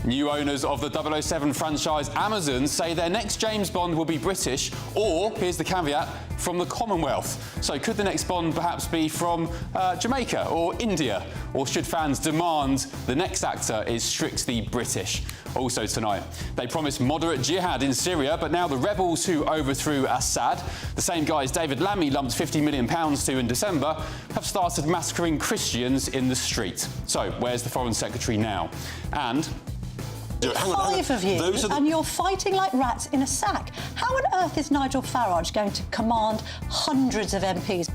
New owners of the 007 franchise Amazon say their next James Bond will be British, or, here's the caveat, from the Commonwealth. So could the next Bond perhaps be from Jamaica or India? Or should fans demand the next actor is strictly British? Also tonight, they promised moderate jihad in Syria, but now the rebels who overthrew Assad, the same guys David Lammy lumped £50 million to in December, have started massacring Christians in the street. So where's the Foreign Secretary now? And Five of you, and you're fighting like rats in a sack. How on earth is Nigel Farage going to command hundreds of MPs?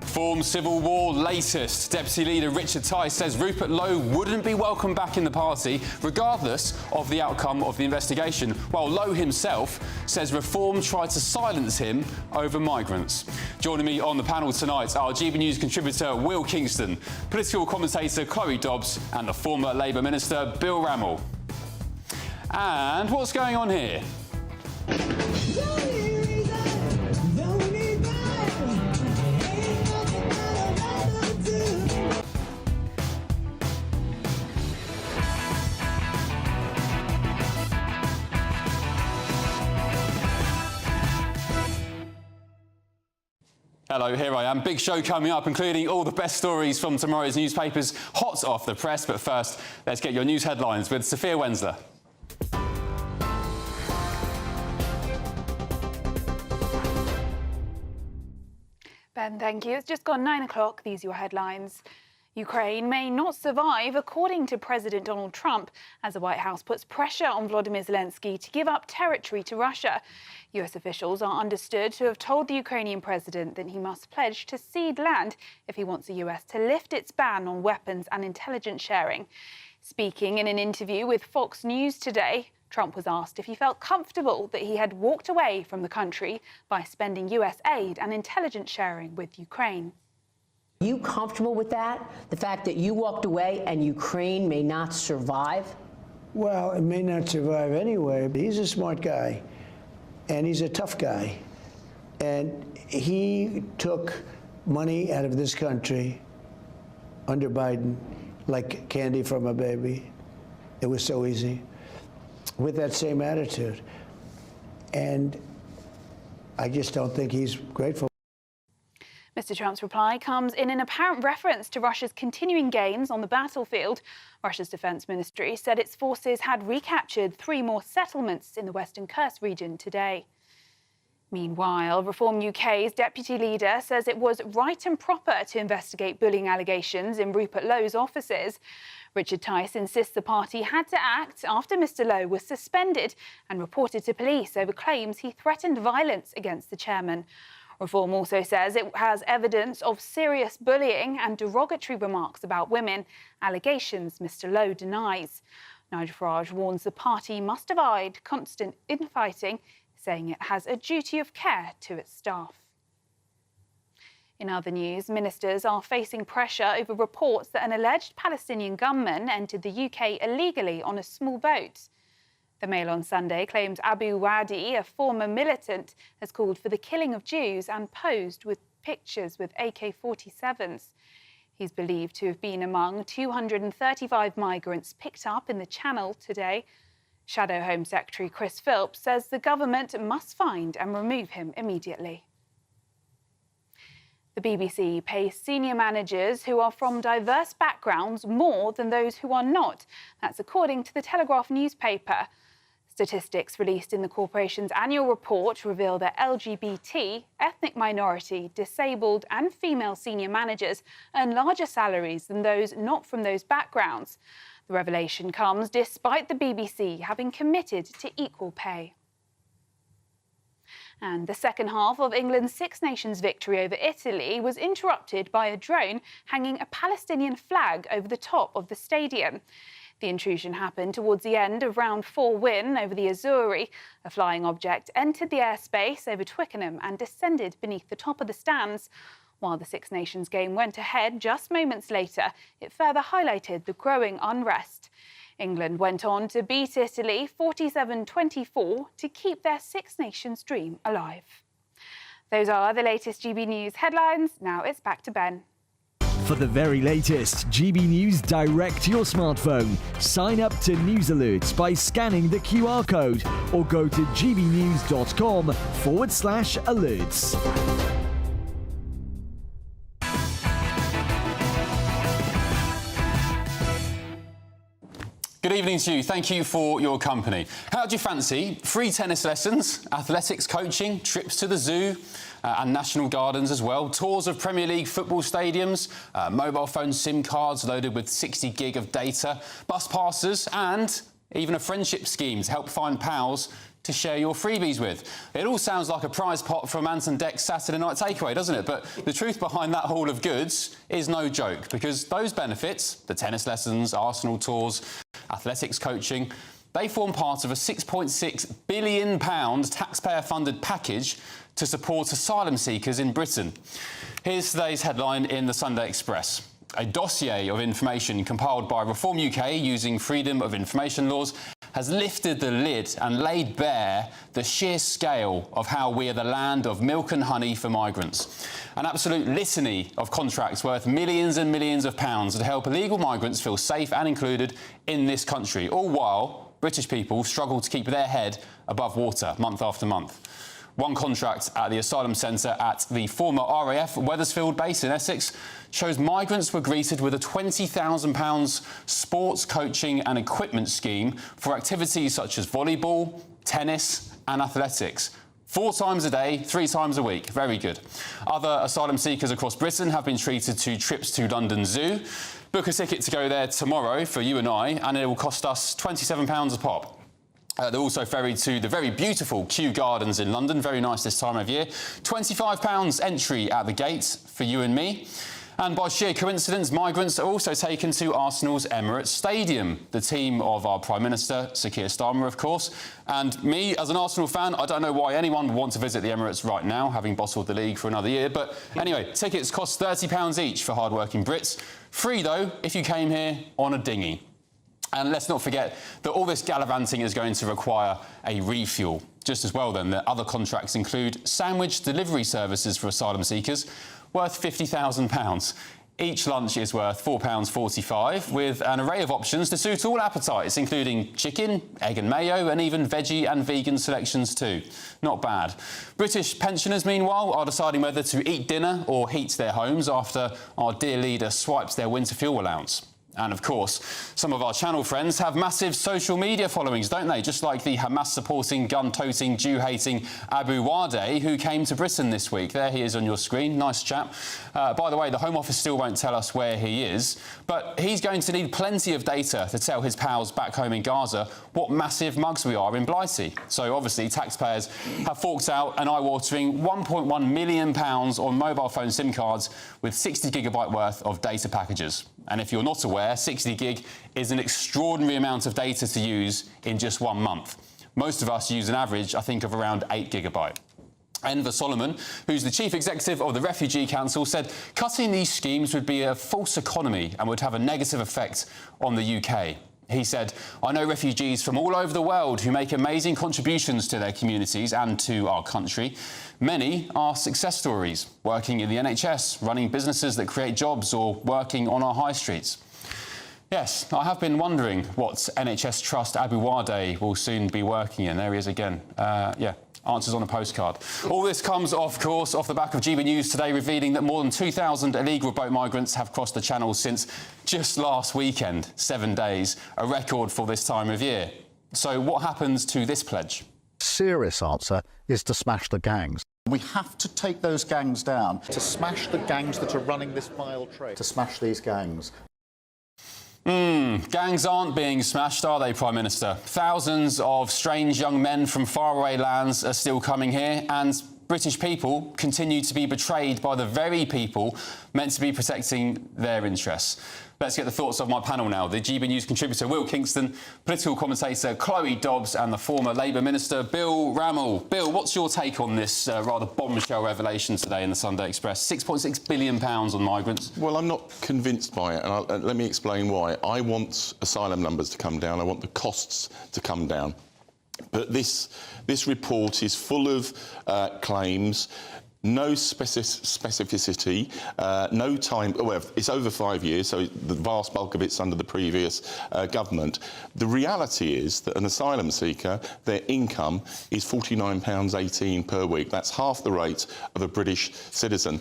Form Civil War latest. Deputy Leader Richard Tice says Rupert Lowe wouldn't be welcome back in the party, regardless of the outcome of the investigation, while Lowe himself says Reform tried to silence him over migrants. Joining me on the panel tonight are GBNews contributor Will Kingston, political commentator Chloe Dobbs, and the former Labour Minister Bill Rammell. And what's going on here? Hello, here I am. Big show coming up, including all the best stories from tomorrow's newspapers, hot off the press. But first, let's get your news headlines with Sophia Wensler. Ben, thank you. It's just gone 9 o'clock. These are your headlines. Ukraine may not survive, according to President Donald Trump, as the White House puts pressure on Volodymyr Zelensky to give up territory to Russia. US officials are understood to have told the Ukrainian president that he must pledge to cede land if he wants the US to lift its ban on weapons and intelligence sharing. Speaking in an interview with Fox News today, Trump was asked if he felt comfortable that he had walked away from the country by spending US aid and intelligence sharing with Ukraine. Are you comfortable with that? The fact that you walked away and Ukraine may not survive? Well, it may not survive anyway, but he's a smart guy, and he's a tough guy. And he took money out of this country under Biden like candy from a baby. It was so easy, with that same attitude. And I just don't think he's grateful. Mr. Trump's reply comes in an apparent reference to Russia's continuing gains on the battlefield. Russia's defense ministry said its forces had recaptured 3 more settlements in the Western Kursk region today. Meanwhile, Reform UK's deputy leader says it was right and proper to investigate bullying allegations in Rupert Lowe's offices. Richard Tice insists the party had to act after Mr. Lowe was suspended and reported to police over claims he threatened violence against the chairman. Reform also says it has evidence of serious bullying and derogatory remarks about women, allegations Mr. Lowe denies. Nigel Farage warns the party must avoid constant infighting, saying it has a duty of care to its staff. In other news, ministers are facing pressure over reports that an alleged Palestinian gunman entered the UK illegally on a small boat. The Mail on Sunday claimed Abu Wadi, a former militant, has called for the killing of Jews and posed with pictures with AK-47s. He's believed to have been among 235 migrants picked up in the Channel today. Shadow Home Secretary Chris Philps says the government must find and remove him immediately. The BBC pays senior managers who are from diverse backgrounds more than those who are not. That's according to the Telegraph newspaper. Statistics released in the corporation's annual report reveal that LGBT, ethnic minority, disabled and female senior managers earn larger salaries than those not from those backgrounds. The revelation comes despite the BBC having committed to equal pay. And the second half of England's Six Nations victory over Italy was interrupted by a drone hanging a Palestinian flag over the top of the stadium. The intrusion happened towards the end of round 4 win over the Azzurri. A flying object entered the airspace over Twickenham and descended beneath the top of the stands. While the Six Nations game went ahead just moments later, it further highlighted the growing unrest. England went on to beat Italy 47-24 to keep their Six Nations dream alive. Those are the latest GB News headlines. Now it's back to Ben. For the very latest GB News direct to your smartphone, sign up to News Alerts by scanning the QR code or go to gbnews.com/alerts. Good evening to you. Thank you for your company. How do you fancy free tennis lessons, athletics coaching, trips to the zoo and National Gardens as well, tours of Premier League football stadiums, mobile phone SIM cards loaded with 60 gig of data, bus passes and even a friendship scheme to help find pals to share your freebies with? It all sounds like a prize pot from Anton Deck's Saturday Night Takeaway, doesn't it? But the truth behind that haul of goods is no joke, because those benefits, the tennis lessons, Arsenal tours, athletics coaching, they form part of a £6.6 billion taxpayer-funded package to support asylum seekers in Britain. Here's today's headline in the Sunday Express. A dossier of information compiled by Reform UK using freedom of information laws has lifted the lid and laid bare the sheer scale of how we are the land of milk and honey for migrants. An absolute litany of contracts worth millions and millions of pounds to help illegal migrants feel safe and included in this country, all while British people struggle to keep their head above water month after month. One contract at the asylum centre at the former RAF Wethersfield base in Essex shows migrants were greeted with a £20,000 sports coaching and equipment scheme for activities such as volleyball, tennis and athletics. 4 times a day, 3 times a week. Very good. Other asylum seekers across Britain have been treated to trips to London Zoo. Book a ticket to go there tomorrow for you and I, and it will cost us £27 a pop. They're also ferried to the very beautiful Kew Gardens in London, very nice this time of year. £25 entry at the gate for you and me. And by sheer coincidence, migrants are also taken to Arsenal's Emirates Stadium. The team of our Prime Minister, Sir Keir Starmer, of course. And me, as an Arsenal fan, I don't know why anyone would want to visit the Emirates right now, having bottled the league for another year. But anyway, tickets cost £30 each for hard-working Brits. Free, though, if you came here on a dinghy. And let's not forget that all this gallivanting is going to require a refuel. Just as well, then, the other contracts include sandwich delivery services for asylum seekers worth £50,000. Each lunch is worth £4.45, with an array of options to suit all appetites, including chicken, egg and mayo, and even veggie and vegan selections too. Not bad. British pensioners, meanwhile, are deciding whether to eat dinner or heat their homes after our dear leader swipes their winter fuel allowance. And, of course, some of our channel friends have massive social media followings, don't they? Just like the Hamas-supporting, gun-toting, Jew-hating Abu Wade, who came to Britain this week. There he is on your screen. Nice chap. By the way, the Home Office still won't tell us where he is, but he's going to need plenty of data to tell his pals back home in Gaza what massive mugs we are in Blighty. So, obviously, taxpayers have forked out an eye-watering £1.1 million on mobile phone SIM cards with 60 gigabyte worth of data packages. And if you're not aware, 60 gig is an extraordinary amount of data to use in just 1 month. Most of us use an average, I think, of around 8 gigabyte. Enver Solomon, who's the chief executive of the Refugee Council, said cutting these schemes would be a false economy and would have a negative effect on the UK. He said, "I know refugees from all over the world who make amazing contributions to their communities and to our country. Many are success stories, working in the NHS, running businesses that create jobs or working on our high streets." Yes, I have been wondering what NHS trust Abu Wade will soon be working in. There he is again. Answers on a postcard. All this comes, of course, off the back of GB News today revealing that more than 2,000 illegal boat migrants have crossed the Channel since just last weekend, 7 days, a record for this time of year. So what happens to this pledge? Serious answer is to smash the gangs. We have to take those gangs down, to smash the gangs that are running this vile trade, to smash these gangs. Gangs aren't being smashed, are they, Prime Minister? Thousands of strange young men from faraway lands are still coming here, and British people continue to be betrayed by the very people meant to be protecting their interests. Let's get the thoughts of my panel now. The GB News contributor Will Kingston, political commentator Chloe Dobbs and the former Labour Minister Bill Rammell. Bill, what's your take on this rather bombshell revelation today in the Sunday Express? £6.6 billion on migrants. Well, I'm not convinced by it, and let me explain why. I want asylum numbers to come down. I want the costs to come down. But this report is full of claims. no specificity, no time. Well, it's over 5 years, so the vast bulk of it's under the previous government. The reality is that an asylum seeker, their income is £49.18 per week. That's half the rate of a British citizen.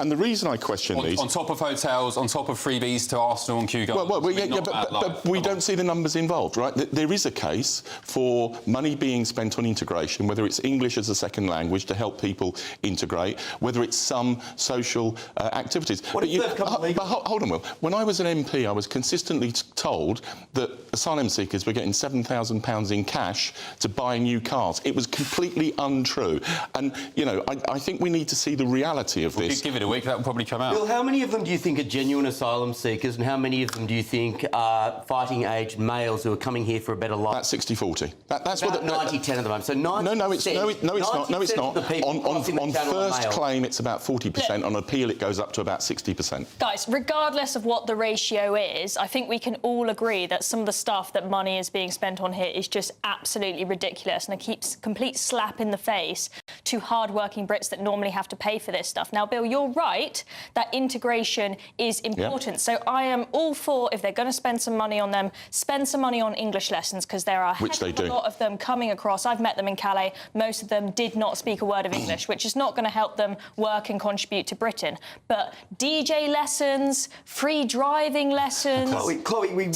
And the reason I question these... On top of hotels, on top of freebies to Arsenal and Kew Gardens. But we don't see the numbers involved, right? There is a case for money being spent on integration, whether it's English as a second language to help people integrate, whether it's some social activities. Hold on, Will. When I was an MP, I was consistently told that asylum seekers were getting £7,000 in cash to buy new cars. It was completely untrue. And, you know, I think we need to see the reality of this. Give it a week, that will probably come out. Bill, how many of them do you think are genuine asylum seekers, and how many of them do you think are fighting-age males who are coming here for a better life? That's 60-40. That's about 90-10 at the moment. So 90%. No, it's not. On first claim, it's about 40%. On appeal, it goes up to about 60%. Guys, regardless of what the ratio is, I think we can all agree that some of the stuff that money is being spent on here is just absolutely ridiculous, and a complete slap in the face to hard-working Brits that normally have to pay for this stuff. Now, Bill, you're right that integration is important. So I am all for, if they're going to spend some money on them, spend some money on English lessons, because there are a lot of them coming across. I've met them in Calais. Most of them did not speak a word of English, which is not going to help them work and contribute to Britain. But DJ lessons, free driving lessons,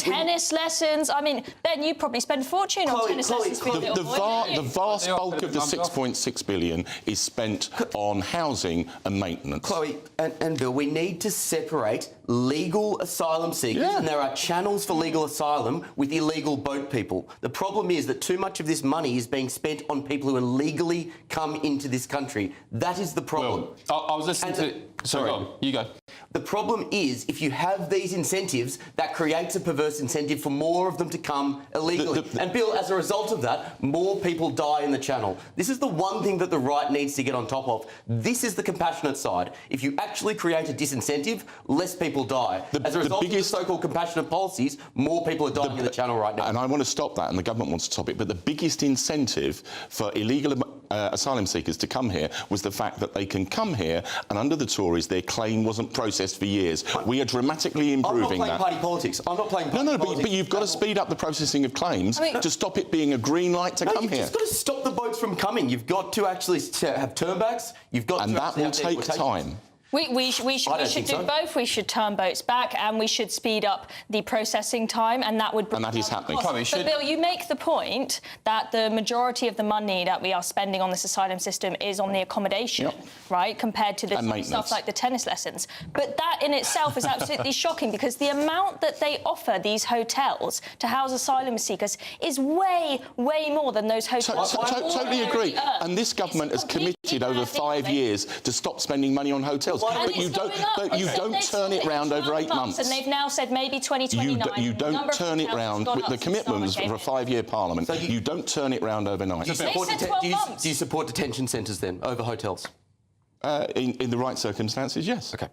tennis lessons. I mean, Ben, you probably spend a fortune on tennis lessons for your little boy. The vast bulk of the £6.6 billion is spent on housing and maintenance. Chloe and Bill, we need to separate legal asylum seekers, and there are channels for legal asylum with illegal boat people. The problem is that too much of this money is being spent on people who illegally come into this country. That is the problem. Well, I was listening to... Sorry, you go. The problem is, if you have these incentives, that creates a perverse incentive for more of them to come illegally. And Bill, as a result of that, more people die in the channel. This is the one thing that the right needs to get on top of. This is the compassionate side. If you actually create a disincentive, less people die. As a result of the so-called compassionate policies, more people are dying in the channel right now. And I want to stop that, and the government wants to stop it. But the biggest incentive for illegal asylum seekers to come here was the fact that they can come here, and under the Tories, their claim wasn't processed for years. We are dramatically improving that. I'm not playing party politics. I'm not playing party politics. But you've got to speed up the processing of claims to stop it being a green light to come here. You've just got to stop the boats from coming. You've got to actually have turnbacks. You've got and that will take time. We should do both. We should turn boats back, and we should speed up the processing time, and that would bring and that is happening. But Bill, you make the point that the majority of the money that we are spending on this asylum system is on the accommodation, right, compared to the stuff like the tennis lessons. But that in itself is absolutely shocking, because the amount that they offer these hotels to house asylum seekers is way, way more than those hotels. Totally agree. And this government has committed over 5 years to stop spending money on hotels. But you don't turn it round over 8 months. And they've now said maybe 2029. You don't turn it round with the commitments for a 5-year parliament. So you don't turn it round overnight. Do you support detention centres then over hotels? In the right circumstances, yes. OK.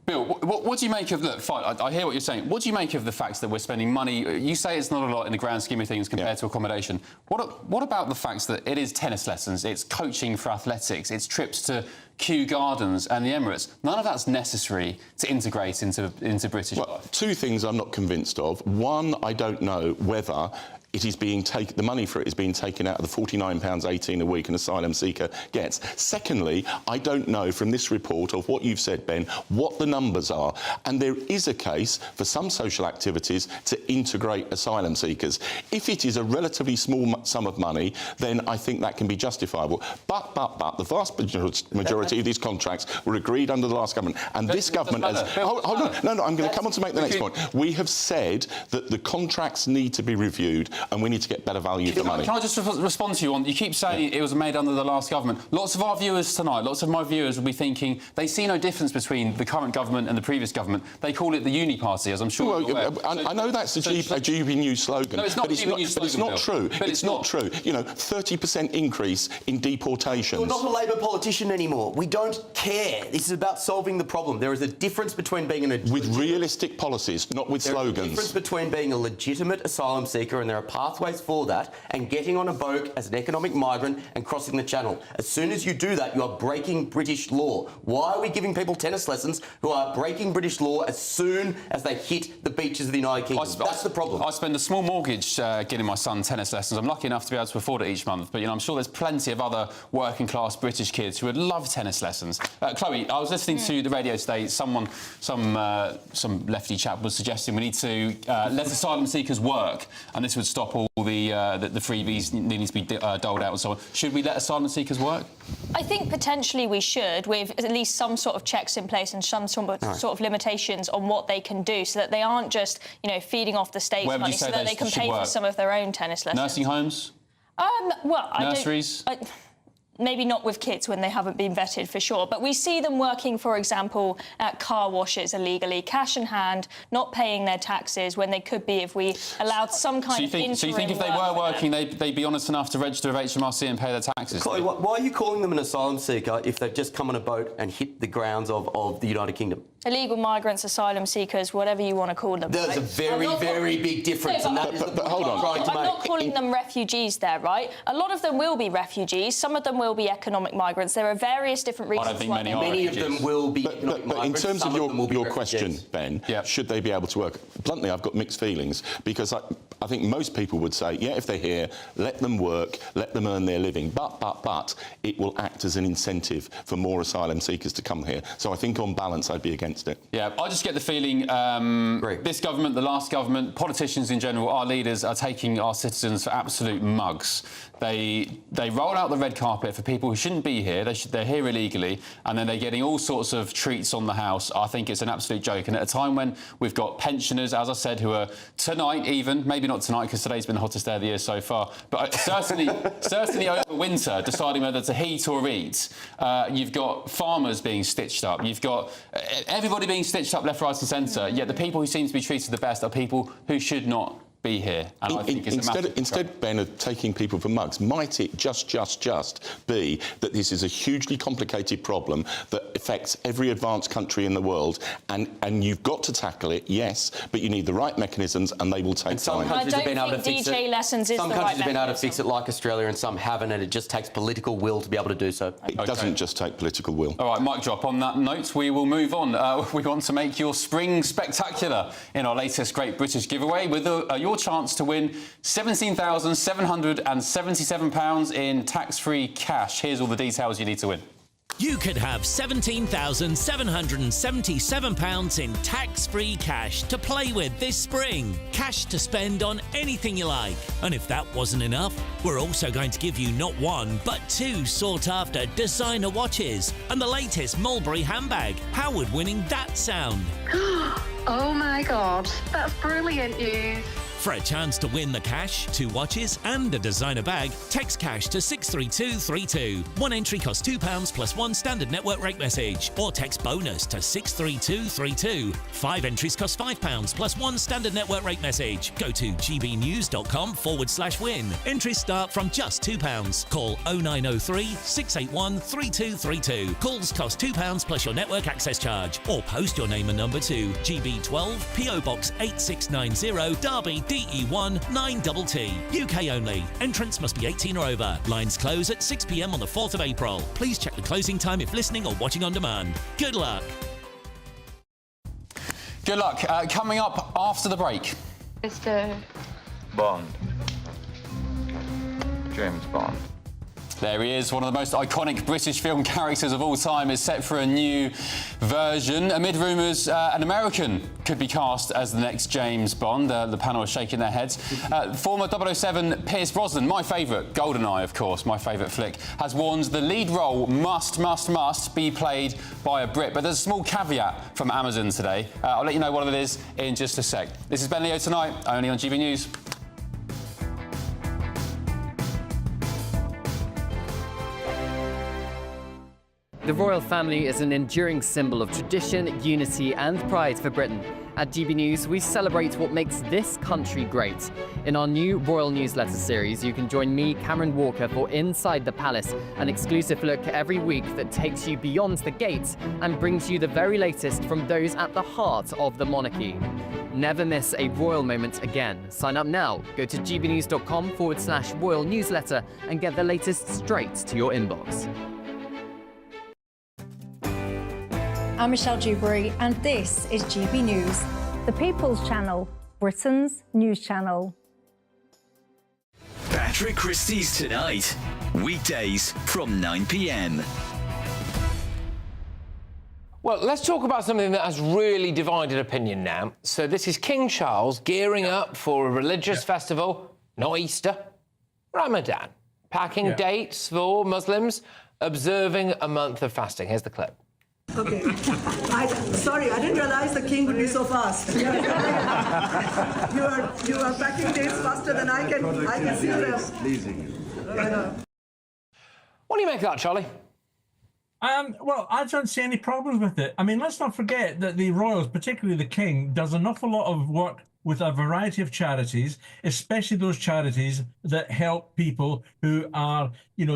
Bill, what do you make of... Look, fine, I hear what you're saying. What do you make of the fact that we're spending money... You say it's not a lot in the grand scheme of things compared to accommodation. What about the fact that it is tennis lessons, it's coaching for athletics, it's trips to Kew Gardens and the Emirates? None of that's necessary to integrate into British life. Two things I'm not convinced of. One, I don't know whether it is being taken, the money for it is being taken out of the £49.18 a week an asylum seeker gets. Secondly, I don't know from this report of what you've said, Ben, what the numbers are. And there is a case for some social activities to integrate asylum seekers. If it is a relatively small sum of money, then I think that can be justifiable. But the vast majority of these contracts were agreed under the last government. And this government has... Hold on. No, I'm going to come on to make the next point. We have said that the contracts need to be reviewed, and we need to get better value for money. Can I just respond to you on... You keep saying it was made under the last government. Lots of our viewers tonight, lots of my viewers will be thinking they see no difference between the current government and the previous government. They call it the uni party, as I'm sure you're aware. I know that's a GBNews slogan. No, it's not it's not true. It's not true. You know, 30% increase in deportations. You're not a Labor politician anymore. We don't care. This is about solving the problem. There is a difference between being with realistic policies, not with slogans. There is a difference between being a legitimate asylum seeker, and there are pathways for that, and getting on a boat as an economic migrant and crossing the channel. As soon as you do that, you are breaking British law. Why are we giving people tennis lessons who are breaking British law as soon as they hit the beaches of the United Kingdom? That's the problem. I spend a small mortgage getting my son tennis lessons. I'm lucky enough to be able to afford it each month, but I'm sure there's plenty of other working-class British kids who would love tennis lessons. Chloe, I was listening to the radio today. Some lefty chap was suggesting we need to let asylum seekers work, and this would stop all the freebies needing to be doled out and so on. Should we let asylum seekers work? I think potentially we should, with at least some sort of checks in place and some sort of limitations on what they can do, so that they aren't just, feeding off the state's money, so that they can pay for some of their own tennis lessons. Nursing homes? Well, nurseries? Maybe not with kids when they haven't been vetted, for sure. But we see them working, for example, at car washes illegally, cash in hand, not paying their taxes when they could be if we allowed some kind of interim. So you think if they were working, they'd be honest enough to register with HMRC and pay their taxes? Chloe, why are you calling them an asylum seeker if they've just come on a boat and hit the grounds of the United Kingdom? Illegal migrants, asylum seekers, whatever you want to call them. There's a very big difference, and that is the point I'm trying to make. I'm not calling them refugees there, right? A lot of them will be refugees. Some of them will be economic migrants. There are various different reasons. I don't think many are. Many of them will be economic migrants. But in terms of your question, refugees. Ben, should they be able to work? Bluntly, I've got mixed feelings, because I think most people would say, yeah, if they're here, let them work, let them earn their living. But it will act as an incentive for more asylum seekers to come here. So I think on balance, I'd be against it. Yeah, I just get the feeling this government, the last government, politicians in general, our leaders are taking our citizens for absolute mugs. They roll out the red carpet for people who shouldn't be here. They're here illegally, and then they're getting all sorts of treats on the house. I think it's an absolute joke. And at a time when we've got pensioners, as I said, who are tonight even, maybe not tonight because today's been the hottest day of the year so far, but certainly over winter, deciding whether to heat or eat. You've got farmers being stitched up. You've got everybody being stitched up left, right and centre, yet the people who seem to be treated the best are people who should not be here. And I think instead, Ben, of taking people for mugs, might it just be that this is a hugely complicated problem that affects every advanced country in the world, and you've got to tackle it, yes, but you need the right mechanisms, and they will take time. Some countries have been able to fix it. Lessons is some the countries right have been able to mechanism. fix it, like Australia, and some haven't, and it just takes political will to be able to do so. It doesn't just take political will. All right, mic drop. On that note, we will move on. We want to make your spring spectacular in our latest Great British giveaway with your chance to win £17,777 in tax-free cash. Here's all the details you need to win. You could have £17,777 in tax-free cash to play with this spring. Cash to spend on anything you like. And if that wasn't enough, we're also going to give you not one, but two sought-after designer watches and the latest Mulberry handbag. How would winning that sound? Oh my God, that's brilliant news. For a chance to win the cash, 2 watches and a designer bag, text cash to 63232. One entry costs £2 plus 1 standard network rate message, or text bonus to 63232. 5 entries cost £5 plus 1 standard network rate message. Go to gbnews.com/win. Entries start from just £2. Call 0903 681 3232. Calls cost £2 plus your network access charge, or post your name and number to GB12 PO Box 8690 Derby DE1 9TT. UK only. Entrants must be 18 or over. Lines close at 6 p.m. on the 4th of April. Please check the closing time if listening or watching on demand. Good luck. Good luck. Coming up after the break. Mr. Bond. James Bond. There he is, one of the most iconic British film characters of all time, is set for a new version. Amid rumours an American could be cast as the next James Bond. The panel are shaking their heads. Former 007 Pierce Brosnan, my favourite, GoldenEye, of course, my favourite flick, has warned the lead role must be played by a Brit. But there's a small caveat from Amazon today. I'll let you know what it is in just a sec. This is Ben Leo Tonight, only on GB News. The royal family is an enduring symbol of tradition, unity and pride for Britain. At GB News, we celebrate what makes this country great. In our new royal newsletter series, you can join me, Cameron Walker, for Inside the Palace, an exclusive look every week that takes you beyond the gates and brings you the very latest from those at the heart of the monarchy. Never miss a royal moment again. Sign up now. Go to gbnews.com/royal newsletter and get the latest straight to your inbox. I'm Michelle Dewberry, and this is GB News. The People's Channel, Britain's news channel. Patrick Christie's Tonight, weekdays from 9 p.m. Well, let's talk about something that has really divided opinion now. So this is King Charles gearing up for a religious festival, not Easter, Ramadan, packing dates for Muslims, observing a month of fasting. Here's the clip. Okay. Sorry, I didn't realize the king would be so fast. You are packing dates faster than I can see them. What do you make of that, Charlie? Well, I don't see any problems with it. I mean, let's not forget that the royals, particularly the king, does an awful lot of work with a variety of charities, especially those charities that help people who are,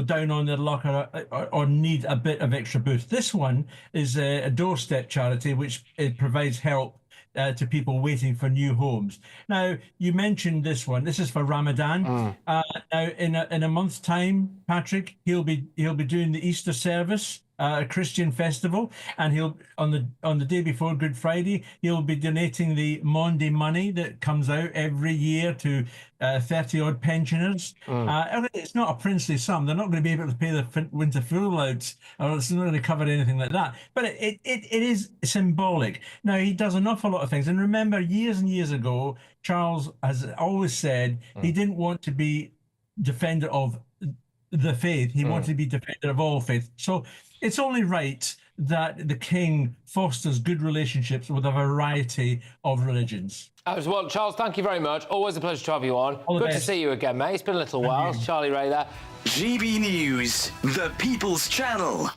down on their luck or need a bit of extra boost. This one is a doorstep charity which provides help to people waiting for new homes. Now, you mentioned this one. This is for Ramadan. Now, in a month's time, Patrick, he'll be doing the Easter service, a Christian festival, and he'll on the day before Good Friday, he'll be donating the Monday money that comes out every year to 30-odd pensioners. It's not a princely sum. They're not going to be able to pay the winter fuel allowance, or it's not going to cover anything like that. But it is symbolic. Now, he does an awful lot of things. And remember, years and years ago, Charles has always said he didn't want to be defender of the faith. He wanted to be defender of all faith. So it's only right that the king fosters good relationships with a variety of religions. As well, Charles, thank you very much. Always a pleasure to have you on. Good to see you again, mate. It's been a little while. It's Charlie Ray there. GB News, the People's Channel.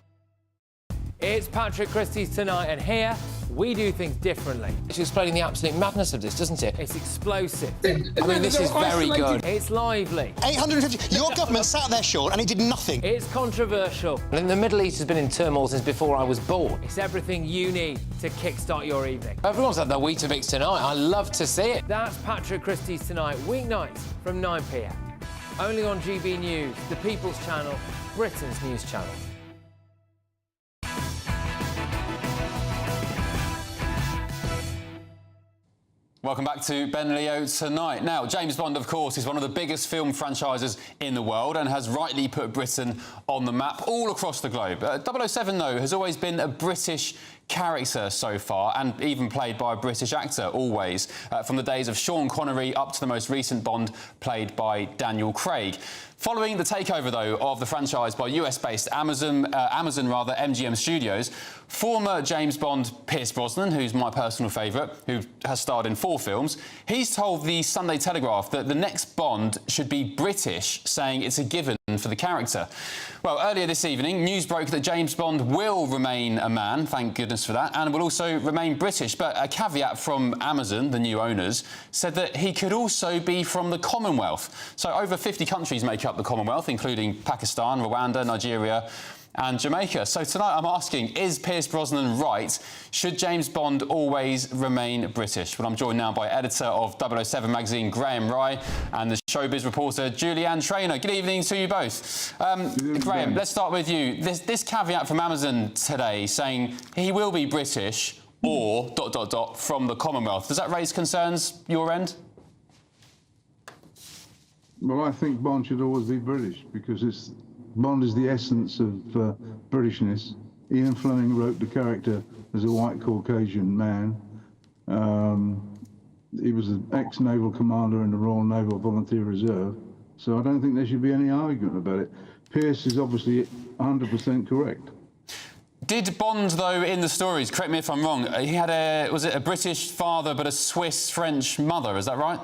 It's Patrick Christie's Tonight, and here we do things differently. It's explaining the absolute madness of this, doesn't it? It's explosive. I mean, this is very good. It's lively. 850. Your government sat there, Sean, and it did nothing. It's controversial. And the Middle East has been in turmoil since before I was born. It's everything you need to kickstart your evening. Everyone's had their Weetabix tonight. I love to see it. That's Patrick Christie's Tonight, weeknights from 9 p.m. Only on GB News, the People's Channel, Britain's news channel. Welcome back to Ben Leo Tonight. Now, James Bond, of course, is one of the biggest film franchises in the world and has rightly put Britain on the map all across the globe. 007, though, has always been a British character so far, and even played by a British actor, always, from the days of Sean Connery up to the most recent Bond played by Daniel Craig. Following the takeover, though, of the franchise by US-based Amazon, MGM Studios, former James Bond Pierce Brosnan, who's my personal favourite, who has starred in 4 films, he's told the Sunday Telegraph that the next Bond should be British, saying it's a given for the character. Well, earlier this evening, news broke that James Bond will remain a man, thank goodness for that, and will also remain British. But a caveat from Amazon, the new owners, said that he could also be from the Commonwealth. So over 50 countries make up the Commonwealth, including Pakistan, Rwanda, Nigeria and Jamaica. So tonight I'm asking, is Pierce Brosnan right? Should James Bond always remain British? Well, I'm joined now by editor of 007 magazine, Graham Rye, and the Showbiz reporter, Julianne Traynor. Good evening to you both. Graham, let's start with you. This caveat from Amazon today saying he will be British or ... from the Commonwealth. Does that raise concerns your end? Well, I think Bond should always be British because Bond is the essence of Britishness. Ian Fleming wrote the character as a white Caucasian man. He was an ex-naval commander in the Royal Naval Volunteer Reserve, so I don't think there should be any argument about it. Pierce is obviously 100% correct. Did Bond, though, in the stories, correct me if I'm wrong, he had was it a British father but a Swiss-French mother, is that right?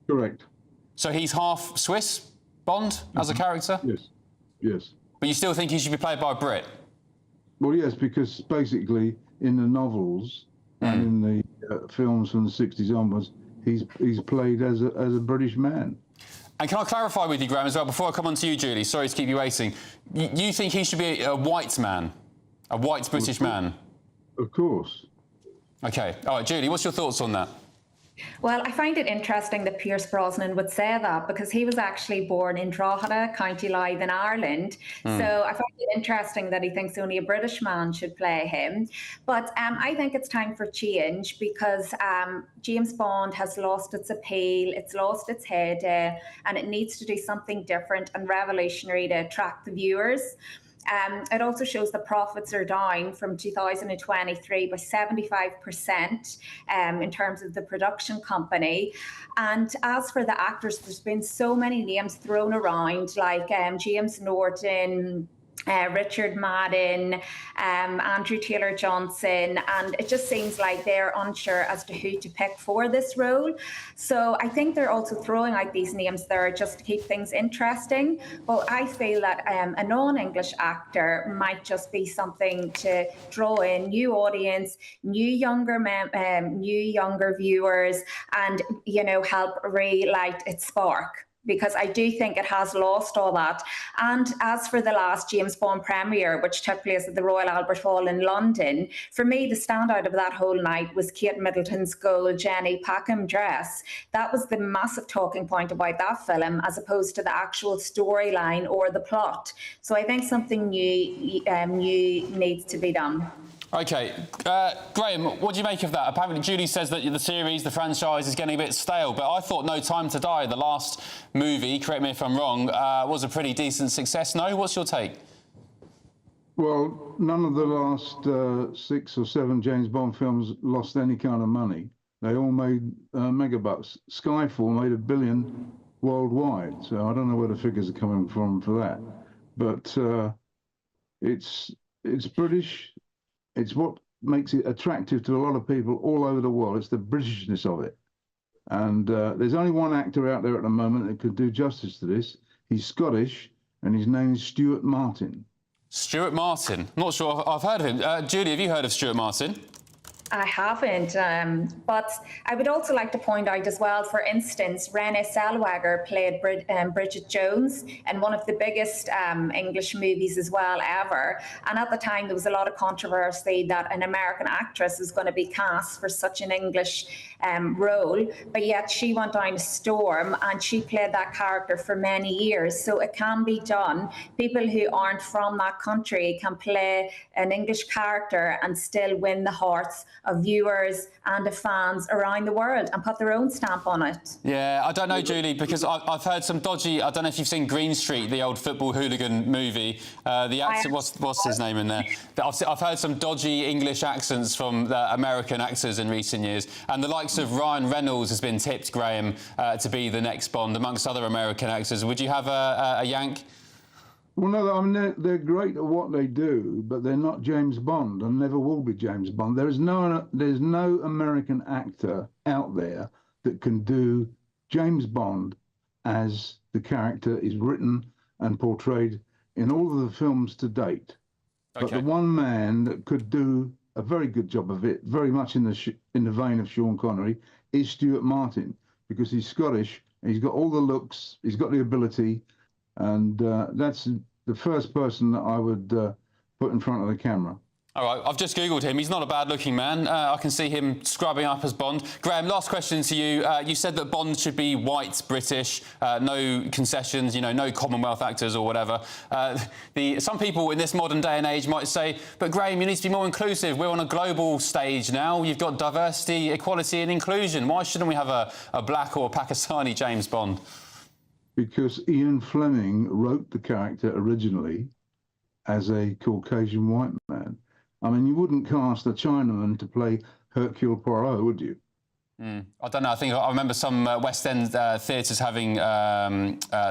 Correct. So he's half Swiss, Bond, as a character? Yes. Yes. But you still think he should be played by a Brit? Well, yes, because basically in the novels and in the films from the 60s onwards, he's played as a British man. And can I clarify with you, Graham, as well, before I come on to you, Julie? Sorry to keep you waiting. You think he should be a white man? A white British man? Of course. OK. All right, Julie, what's your thoughts on that? Well, I find it interesting that Pierce Brosnan would say that because he was actually born in Drogheda, County Louth in Ireland. So I find it interesting that he thinks only a British man should play him. But I think it's time for change because James Bond has lost its appeal, it's lost its heyday, and it needs to do something different and revolutionary to attract the viewers. It also shows the profits are down from 2023 by 75% in terms of the production company. And as for the actors, there's been so many names thrown around, like James Norton, Richard Madden, Andrew Taylor-Johnson, and it just seems like they're unsure as to who to pick for this role. So I think they're also throwing out these names there just to keep things interesting. But I feel that a non-English actor might just be something to draw in new audience, new younger viewers, and help relight its spark. Because I do think it has lost all that. And as for the last James Bond premiere, which took place at the Royal Albert Hall in London, for me, the standout of that whole night was Kate Middleton's gold Jenny Packham dress. That was the massive talking point about that film, as opposed to the actual storyline or the plot. So I think something new needs to be done. OK. Graham, what do you make of that? Apparently, Julie says that the series, the franchise, is getting a bit stale, but I thought No Time to Die, the last movie, correct me if I'm wrong, was a pretty decent success. No? What's your take? Well, none of the last 6 or 7 James Bond films lost any kind of money. They all made megabucks. Skyfall made $1 billion worldwide, so I don't know where the figures are coming from for that. But it's British. It's what makes it attractive to a lot of people all over the world. It's the Britishness of it. And there's only one actor out there at the moment that could do justice to this. He's Scottish, and his name is Stuart Martin. Stuart Martin? Not sure I've heard of him. Julie, have you heard of Stuart Martin? I haven't, but I would also like to point out as well, for instance, Renée Zellweger played Bridget Jones in one of the biggest English movies as well ever. And at the time, there was a lot of controversy that an American actress is going to be cast for such an English role, but yet she went down a storm and she played that character for many years. So it can be done. People who aren't from that country can play an English character and still win the hearts of viewers and of fans around the world and put their own stamp on it. Yeah, I don't know, Julie, because I've heard some dodgy... I don't know if you've seen Green Street, the old football hooligan movie. The actor... What's his name in there? I've heard some dodgy English accents from the American actors in recent years, and the likes of Ryan Reynolds has been tipped, Graham, to be the next Bond, amongst other American actors. Would you have a yank? Well, no, I mean, they're great at what they do, but they're not James Bond and never will be James Bond. There's no American actor out there that can do James Bond as the character is written and portrayed in all of the films to date. Okay. But the one man that could do a very good job of it, very much in the vein of Sean Connery, is Stuart Martin, because he's Scottish, and he's got all the looks, he's got the ability, and that's the first person that I would put in front of the camera. All right, I've just Googled him. He's not a bad-looking man. I can see him scrubbing up as Bond. Graham, last question to you. You said that Bond should be white, British, no concessions, no Commonwealth actors or whatever. Some people in this modern day and age might say, but Graham, you need to be more inclusive. We're on a global stage now. You've got diversity, equality and inclusion. Why shouldn't we have a black or a Pakistani James Bond? Because Ian Fleming wrote the character originally as a Caucasian white man. I mean, you wouldn't cast a Chinaman to play Hercule Poirot, would you? I don't know. I remember some West End theatres having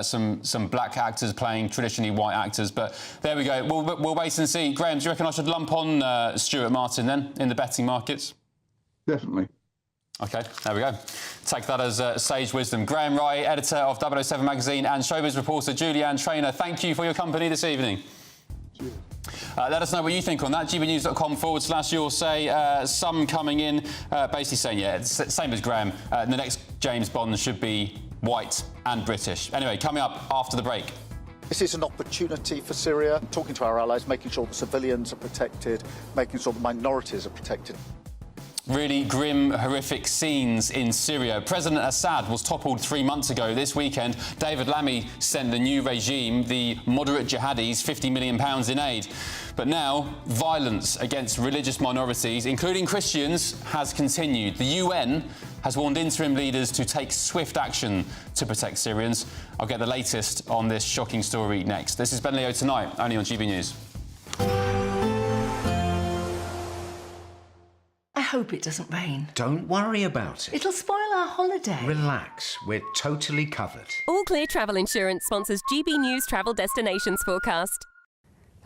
some black actors playing traditionally white actors. But there we go. We'll wait and see. Graham, do you reckon I should lump on Stuart Martin then in the betting markets? Definitely. OK, there we go. Take that as sage wisdom. Graham Wright, editor of 007 magazine, and Showbiz reporter Julianne Traynor, thank you for your company this evening. Cheers. Let us know what you think on that. gbnews.com/you'll say. Some coming in basically saying, yeah, it's the same as Graham. The next James Bond should be white and British. Anyway, coming up after the break. This is an opportunity for Syria, talking to our allies, making sure the civilians are protected, making sure the minorities are protected. Really grim, horrific scenes in Syria. President Assad was toppled 3 months ago. This weekend, David Lammy sent the new regime, the moderate jihadis, £50 million in aid. But now, violence against religious minorities, including Christians, has continued. The UN has warned interim leaders to take swift action to protect Syrians. I'll get the latest on this shocking story next. This is Ben Leo Tonight, only on GB News. I hope it doesn't rain. Don't worry about it. It'll spoil our holiday. Relax, we're totally covered. All Clear Travel Insurance sponsors GB News Travel Destinations forecast.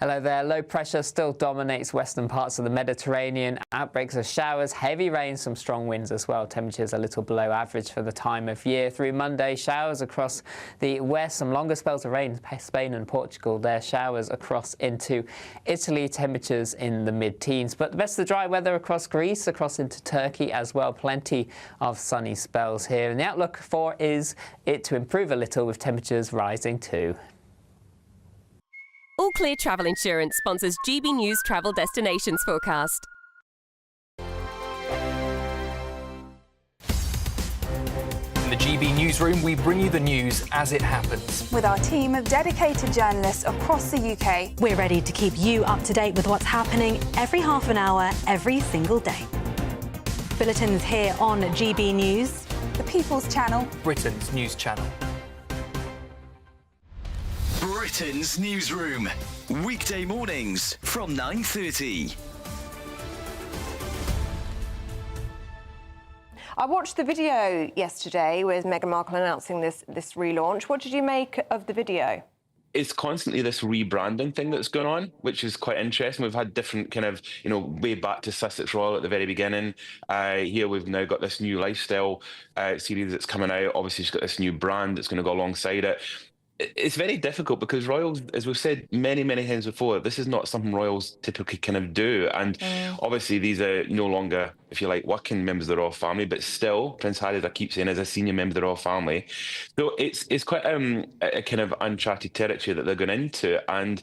Hello there. Low pressure still dominates western parts of the Mediterranean. Outbreaks of showers, heavy rain, some strong winds as well. Temperatures a little below average for the time of year. Through Monday, showers across the west, some longer spells of rain, Spain and Portugal there. Showers across into Italy, temperatures in the mid-teens. But the best of the dry weather across Greece, across into Turkey as well. Plenty of sunny spells here. And the outlook for is it to improve a little with temperatures rising too. All Clear Travel Insurance sponsors GB News Travel Destinations forecast. In the GB newsroom, we bring you the news as it happens. With our team of dedicated journalists across the UK, we're ready to keep you up to date with what's happening every half an hour, every single day. Bulletins here on GB News, the People's Channel, Britain's news channel. Britain's newsroom, weekday mornings from 9:30. I watched the video yesterday with Meghan Markle announcing this relaunch. What did you make of the video? It's constantly this rebranding thing that's going on, which is quite interesting. We've had different kind of, way back to Sussex Royal at the very beginning. Here we've now got this new lifestyle series that's coming out. Obviously, she's got this new brand that's going to go alongside it. It's very difficult because royals, as we've said many, many times before, this is not something royals typically kind of do. And obviously these are no longer, if you like, working members of the royal family, but still, Prince Harry, as I keep saying, is a senior member of the royal family. So it's quite a kind of uncharted territory that they're going into. And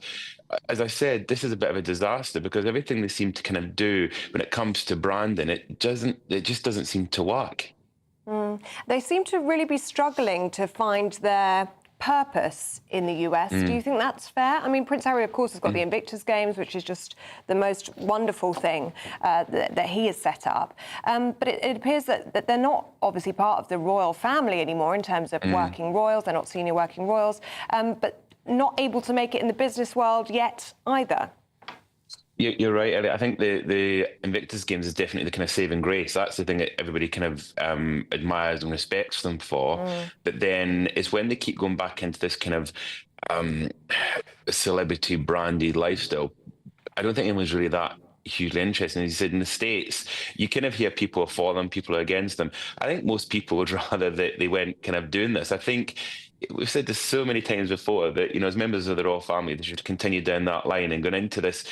as I said, this is a bit of a disaster because everything they seem to kind of do when it comes to branding, it just doesn't seem to work. They seem to really be struggling to find their purpose in the US. Do you think that's fair? I mean, Prince Harry, of course, has got the Invictus Games, which is just the most wonderful thing that he has set up. But it appears that they're not obviously part of the royal family anymore in terms of working royals. They're not senior working royals, but not able to make it in the business world yet either. You're right, Elliot. I think the Invictus Games is definitely the kind of saving grace. That's the thing that everybody kind of admires and respects them for. But then it's when they keep going back into this kind of celebrity branded lifestyle. I don't think anyone's really that hugely interested. As you said, in the States, you kind of hear people are for them, people are against them. I think most people would rather that they went kind of doing this. I think we've said this so many times before that, as members of the royal family, they should continue down that line and going into this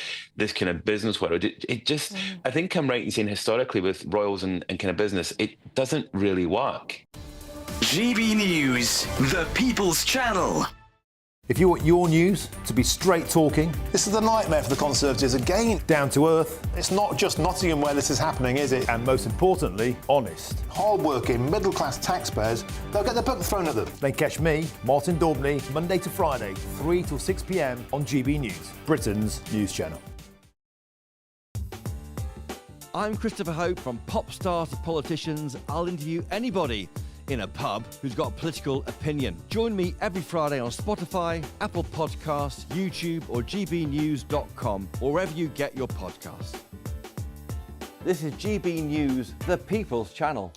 kind of business world. It just, I think I'm right in saying historically with royals and kind of business, it doesn't really work. GB News, the People's Channel. If you want your news to be straight talking, this is a nightmare for the Conservatives again. Down to earth. It's not just Nottingham where this is happening, is it? And most importantly, honest. Hard-working, middle-class taxpayers, they'll get the book thrown at them. Then catch me, Martin Daubney, Monday to Friday, 3 till 6 p.m. on GB News, Britain's news channel. I'm Christopher Hope. From pop star to politicians, I'll interview anybody in a pub who's got a political opinion. Join me every Friday on Spotify, Apple Podcasts, YouTube or gbnews.com, or wherever you get your podcasts. This is GB News, the People's Channel.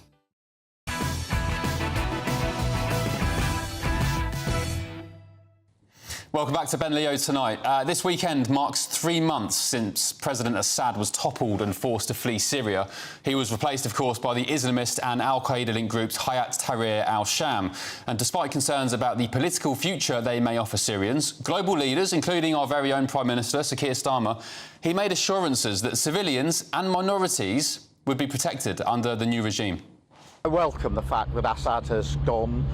Welcome back to Ben Leo tonight. This weekend marks 3 months since President Assad was toppled and forced to flee Syria. He was replaced, of course, by the Islamist and al-Qaeda-linked groups Hayat Tahrir al-Sham. And despite concerns about the political future they may offer Syrians, global leaders, including our very own Prime Minister, Sir Keir Starmer, he made assurances that civilians and minorities would be protected under the new regime. I welcome the fact that Assad has gone.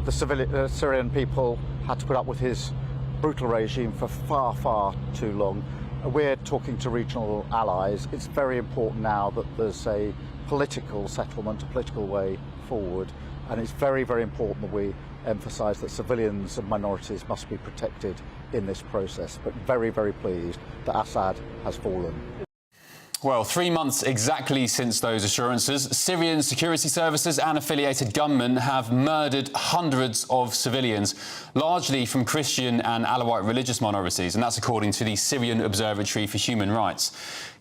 The Syrian people had to put up with his brutal regime for far, far too long. We're talking to regional allies. It's very important now that there's a political settlement, a political way forward, and it's very, very important that we emphasise that civilians and minorities must be protected in this process. But very, very pleased that Assad has fallen. Well, 3 months exactly since those assurances, Syrian security services and affiliated gunmen have murdered hundreds of civilians, largely from Christian and Alawite religious minorities, and that's according to the Syrian Observatory for Human Rights.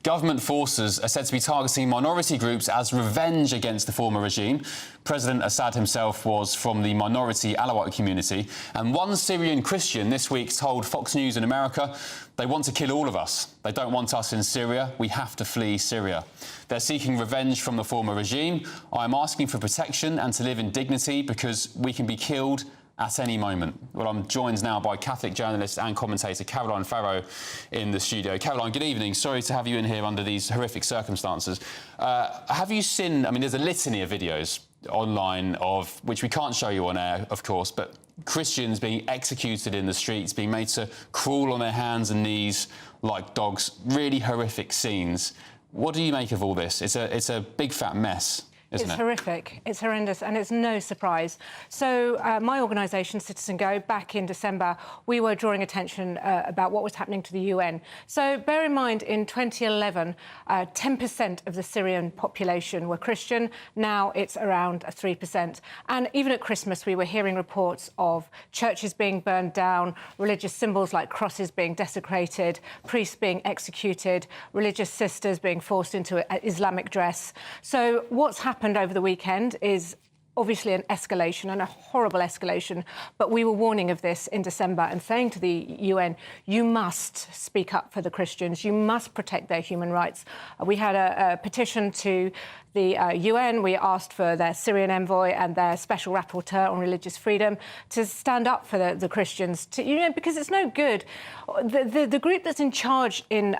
Government forces are said to be targeting minority groups as revenge against the former regime. President Assad himself was from the minority Alawite community, and one Syrian Christian this week told Fox News in America, "They want to kill all of us. They don't want us in Syria. We have to flee Syria. They're seeking revenge from the former regime. I'm asking for protection and to live in dignity because we can be killed at any moment." Well, I'm joined now by Catholic journalist and commentator Caroline Farrow in the studio. Caroline, good evening. Sorry to have you in here under these horrific circumstances. Have you seen, I mean, there's a litany of videos online of, which we can't show you on air, of course, but Christians being executed in the streets, being made to crawl on their hands and knees like dogs. Really horrific scenes. What do you make of all this? It's a big fat mess. It's horrific, it's horrendous, and it's no surprise. So my organisation, Citizen Go, back in December, we were drawing attention about what was happening to the UN. So bear in mind, in 2011, 10% of the Syrian population were Christian. Now it's around 3%. And even at Christmas, we were hearing reports of churches being burned down, religious symbols like crosses being desecrated, priests being executed, religious sisters being forced into Islamic dress. So what's happened over the weekend is obviously an escalation, and a horrible escalation, but we were warning of this in December and saying to the UN, you must speak up for the Christians, you must protect their human rights. We had a petition to the UN. We asked for their Syrian envoy and their special rapporteur on religious freedom to stand up for the Christians, because it's no good. The group that's in charge in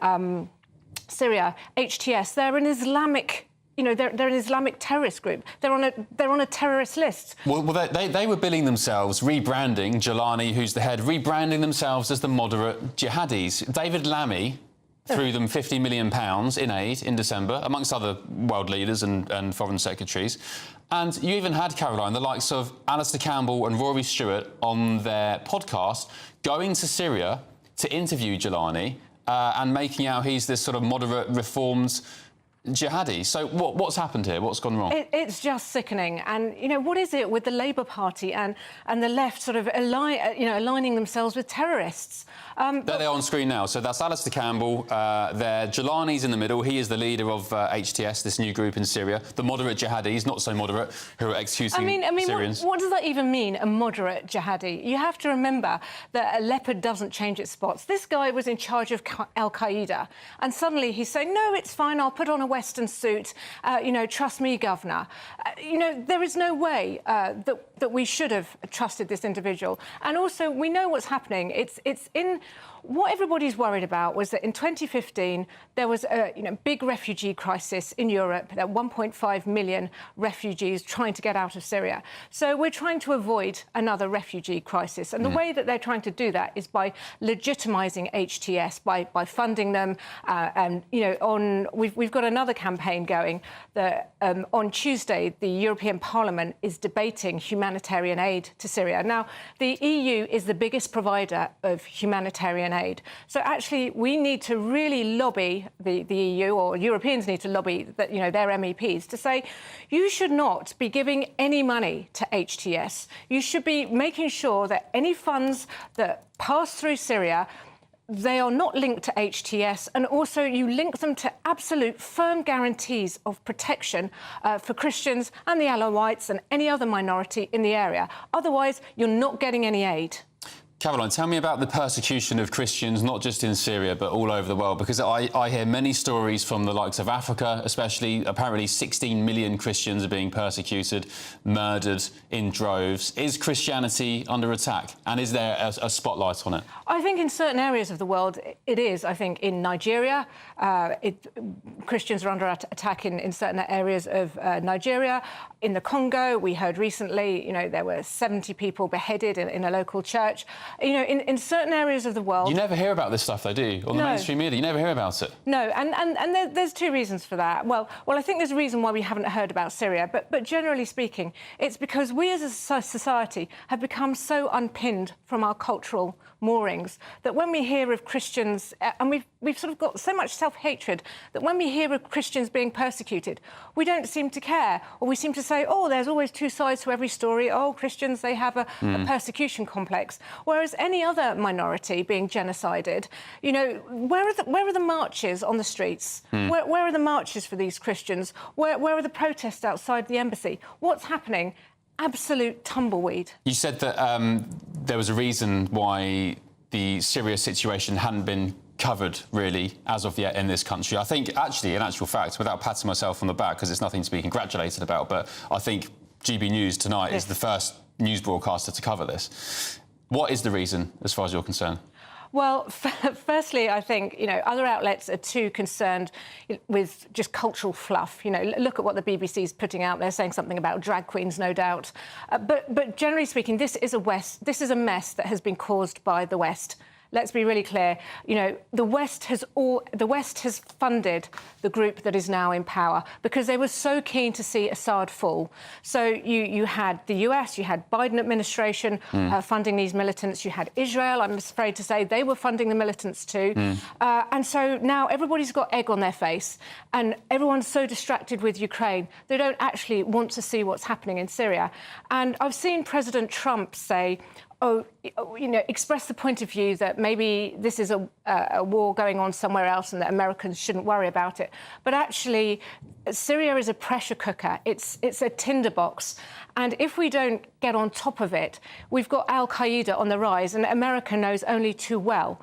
Syria, HTS, they're an Islamic they're an Islamic terrorist group. They're on a terrorist list. Well, they were billing themselves, rebranding Jelani, who's the head, rebranding themselves as the moderate jihadis. David Lammy threw them £50 million in aid in December, amongst other world leaders and foreign secretaries. And you even had, Caroline, the likes of Alistair Campbell and Rory Stewart on their podcast going to Syria to interview Jelani and making out he's this sort of moderate, reformed jihadi. So what's happened here? What's gone wrong? It's just sickening. And, what is it with the Labour Party and the left sort of aligning themselves with terrorists? There they are on screen now. So that's Alistair Campbell there. Jelani's in the middle. He is the leader of HTS, this new group in Syria. The moderate jihadis, not so moderate, who are executing Syrians. What does that even mean, a moderate jihadi? You have to remember that a leopard doesn't change its spots. This guy was in charge of al-Qaeda, and suddenly he's saying, no, it's fine, I'll put on a Western suit, trust me, Governor. There is no way that we should have trusted this individual. And also, we know what's happening. It's in... What everybody's worried about was that in 2015 there was a big refugee crisis in Europe. There were 1.5 million refugees trying to get out of Syria. So we're trying to avoid another refugee crisis, and the way that they're trying to do that is by legitimising HTS, by funding them. And we've got another campaign going that on Tuesday the European Parliament is debating humanitarian aid to Syria. Now the EU is the biggest provider of humanitarian aid. So actually, we need to really lobby the EU, or Europeans need to lobby their MEPs to say, you should not be giving any money to HTS. You should be making sure that any funds that pass through Syria, they are not linked to HTS, and also you link them to absolute firm guarantees of protection for Christians and the Alawites and any other minority in the area. Otherwise, you're not getting any aid. Caroline, tell me about the persecution of Christians, not just in Syria, but all over the world, because I hear many stories from the likes of Africa, especially. Apparently 16 million Christians are being persecuted, murdered in droves. Is Christianity under attack? And is there a spotlight on it? I think in certain areas of the world it is. I think in Nigeria, Christians are under attack in certain areas of Nigeria. In the Congo, we heard recently, there were 70 people beheaded in a local church. In certain areas of the world... You never hear about this stuff, though, do you? On the mainstream media, you never hear about it. No, and there's two reasons for that. Well, I think there's a reason why we haven't heard about Syria, but generally speaking, it's because we as a society have become so unpinned from our cultural moorings that when we hear of Christians, and we've sort of got so much self-hatred, that when we hear of Christians being persecuted, we don't seem to care, or we seem to say, oh, there's always two sides to every story. Oh, Christians, they have a persecution complex. Whereas any other minority being genocided, where are the marches on the streets? Where are the marches for these Christians? Where are the protests outside the embassy? What's happening? Absolute tumbleweed. You said that there was a reason why the Syria situation hadn't been covered, really, as of yet in this country. I think, actually, in actual fact, without patting myself on the back, because it's nothing to be congratulated about, but I think GB News tonight is the first news broadcaster to cover this. What is the reason, as far as you're concerned? Well, firstly, I think, other outlets are too concerned with just cultural fluff. Look at what the BBC is putting out there, saying something about drag queens, no doubt. But generally speaking, this is a mess that has been caused by the West. Let's be really clear. The West has funded the group that is now in power because they were so keen to see Assad fall. So you had the US, you had Biden administration funding these militants. You had Israel. I'm afraid to say they were funding the militants too. And so now everybody's got egg on their face, and everyone's so distracted with Ukraine they don't actually want to see what's happening in Syria. And I've seen President Trump say, express the point of view that maybe this is a war going on somewhere else and that Americans shouldn't worry about it. But actually, Syria is a pressure cooker. It's a tinderbox. And if we don't get on top of it, we've got al-Qaeda on the rise, and America knows only too well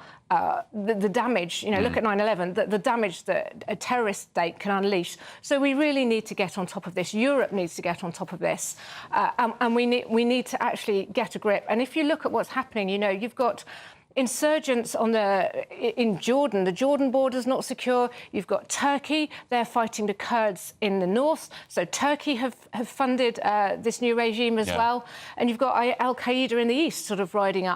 the damage, look at 9/11, the damage that a terrorist state can unleash. So we really need to get on top of this. Europe needs to get on top of this. And we need to actually get a grip. And if you look at what's happening, you've got insurgents in Jordan. The Jordan border's not secure. You've got Turkey. They're fighting the Kurds in the north. So Turkey have funded this new regime as well. And you've got al-Qaeda in the east sort of rising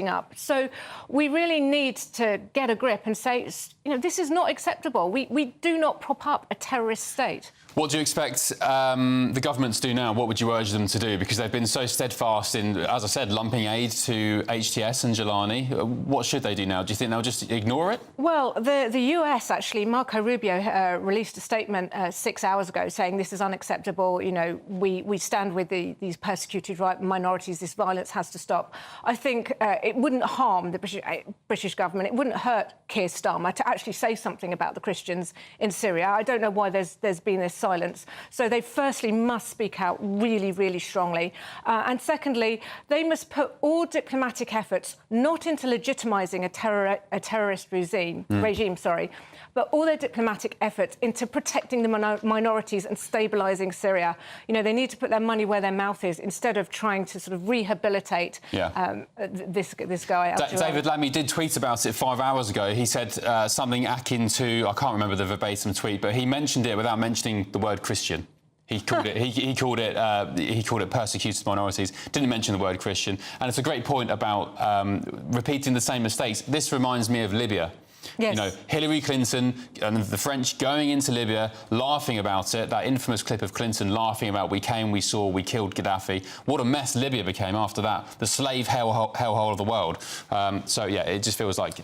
up. So we really need to get a grip and say, this is not acceptable. We do not prop up a terrorist state. What do you expect the government to do now? What would you urge them to do? Because they've been so steadfast in, as I said, lumping aid to HTS and Jelani. What should they do now? Do you think they'll just ignore it? Well, the US, actually, Marco Rubio released a statement 6 hours ago saying this is unacceptable. We stand with these persecuted minorities. This violence has to stop. I think it wouldn't harm the British government. It wouldn't hurt Keir Starmer to actually say something about the Christians in Syria. I don't know why there's been this silence. So they firstly must speak out really, really strongly. And secondly, they must put all diplomatic efforts not into legitimising a terrorist regime, but all their diplomatic efforts into protecting the minorities and stabilising Syria. They need to put their money where their mouth is instead of trying to sort of rehabilitate this guy. David Lammy did tweet about it 5 hours ago. He said something akin to, I can't remember the verbatim tweet, but he mentioned it without mentioning the word Christian. He called it. He called it persecuted minorities. Didn't mention the word Christian. And it's a great point about repeating the same mistakes. This reminds me of Libya. Yes. Hillary Clinton and the French going into Libya, laughing about it. That infamous clip of Clinton laughing about we came, we saw, we killed Gaddafi. What a mess Libya became after that. The slave hellhole of the world. It just feels like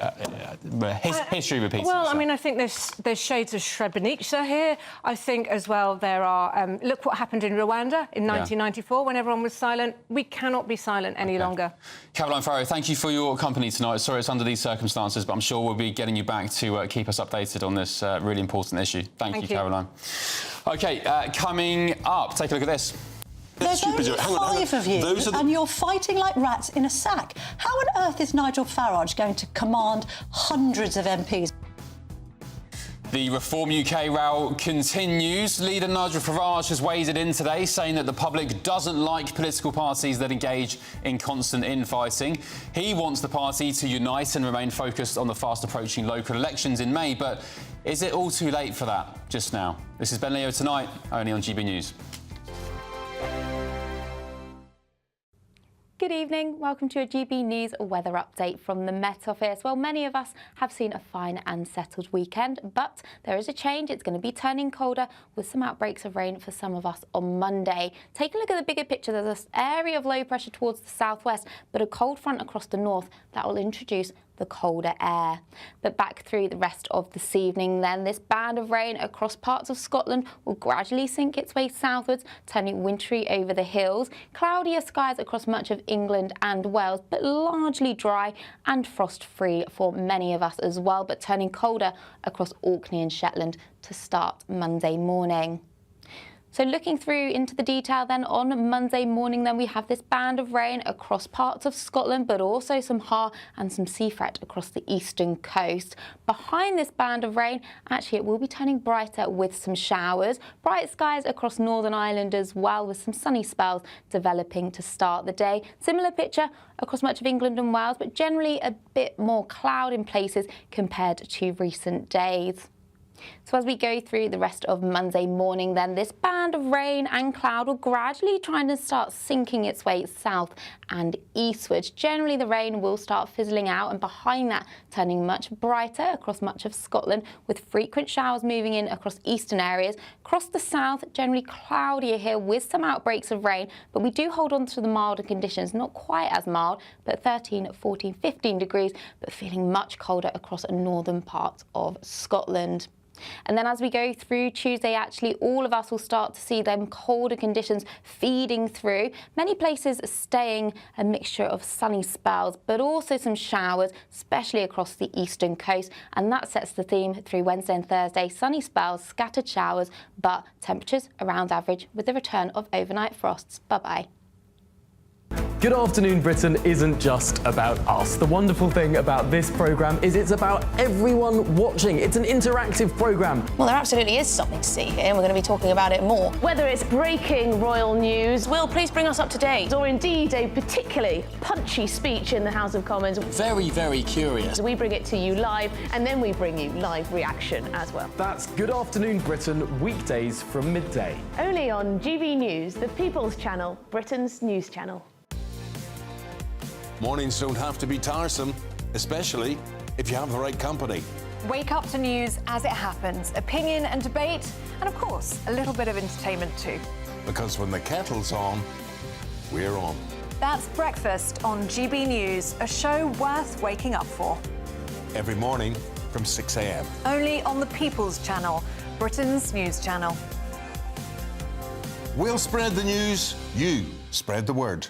history repeats itself. Well, I mean, I think there's shades of Srebrenica here. I think as well there are... look what happened in Rwanda in 1994 when everyone was silent. We cannot be silent any longer. Caroline Farrow, thank you for your company tonight. Sorry it's under these circumstances, but I'm sure we'll be getting you back to keep us updated on this really important issue. Thank you, Caroline. OK, coming up, take a look at this. There's only five of you, and you're fighting like rats in a sack. How on earth is Nigel Farage going to command hundreds of MPs? The Reform UK row continues. Leader Nigel Farage has waded in today, saying that the public doesn't like political parties that engage in constant infighting. He wants the party to unite and remain focused on the fast-approaching local elections in May. But is it all too late for that just now? This is Ben Leo Tonight, only on GB News. Good evening. Welcome to a GB News weather update from the Met Office. Well, many of us have seen a fine and settled weekend, but there is a change. It's going to be turning colder with some outbreaks of rain for some of us on Monday. Take a look at the bigger picture. There's an area of low pressure towards the southwest, but a cold front across the north that will introduce the colder air. But back through the rest of this evening then, this band of rain across parts of Scotland will gradually sink its way southwards, turning wintry over the hills. Cloudier skies across much of England and Wales, but largely dry and frost-free for many of us as well, but turning colder across Orkney and Shetland to start Monday morning. So looking through into the detail then on Monday morning, then we have this band of rain across parts of Scotland, but also some har and some sea fret across the eastern coast. Behind this band of rain, actually it will be turning brighter with some showers. Bright skies across Northern Ireland as well, with some sunny spells developing to start the day. Similar picture across much of England and Wales, but generally a bit more cloud in places compared to recent days. So as we go through the rest of Monday morning then, this band of rain and cloud will gradually try to start sinking its way south and eastwards. Generally the rain will start fizzling out, and behind that turning much brighter across much of Scotland, with frequent showers moving in across eastern areas. Across the south, generally cloudier here with some outbreaks of rain, but we do hold on to the milder conditions, not quite as mild, but 13, 14, 15 degrees, but feeling much colder across northern parts of Scotland. And then as we go through Tuesday, actually all of us will start to see them colder conditions feeding through. Many places staying a mixture of sunny spells, but also some showers, especially across the eastern coast. And that sets the theme through Wednesday and Thursday. Sunny spells, scattered showers, but temperatures around average with the return of overnight frosts. Bye-bye. Good Afternoon Britain isn't just about us. The wonderful thing about this programme is it's about everyone watching. It's an interactive programme. Well, there absolutely is something to see here, and we're going to be talking about it more. Whether it's breaking royal news, Will, please bring us up to date, or indeed a particularly punchy speech in the House of Commons. Very, very curious. We bring it to you live, and then we bring you live reaction as well. That's Good Afternoon Britain, weekdays from midday. Only on GB News, the People's Channel, Britain's news channel. Mornings don't have to be tiresome, especially if you have the right company. Wake up to news as it happens, opinion and debate, and of course, a little bit of entertainment too. Because when the kettle's on, we're on. That's Breakfast on GB News, a show worth waking up for. Every morning from 6 a.m. Only on the People's Channel, Britain's news channel. We'll spread the news, you spread the word.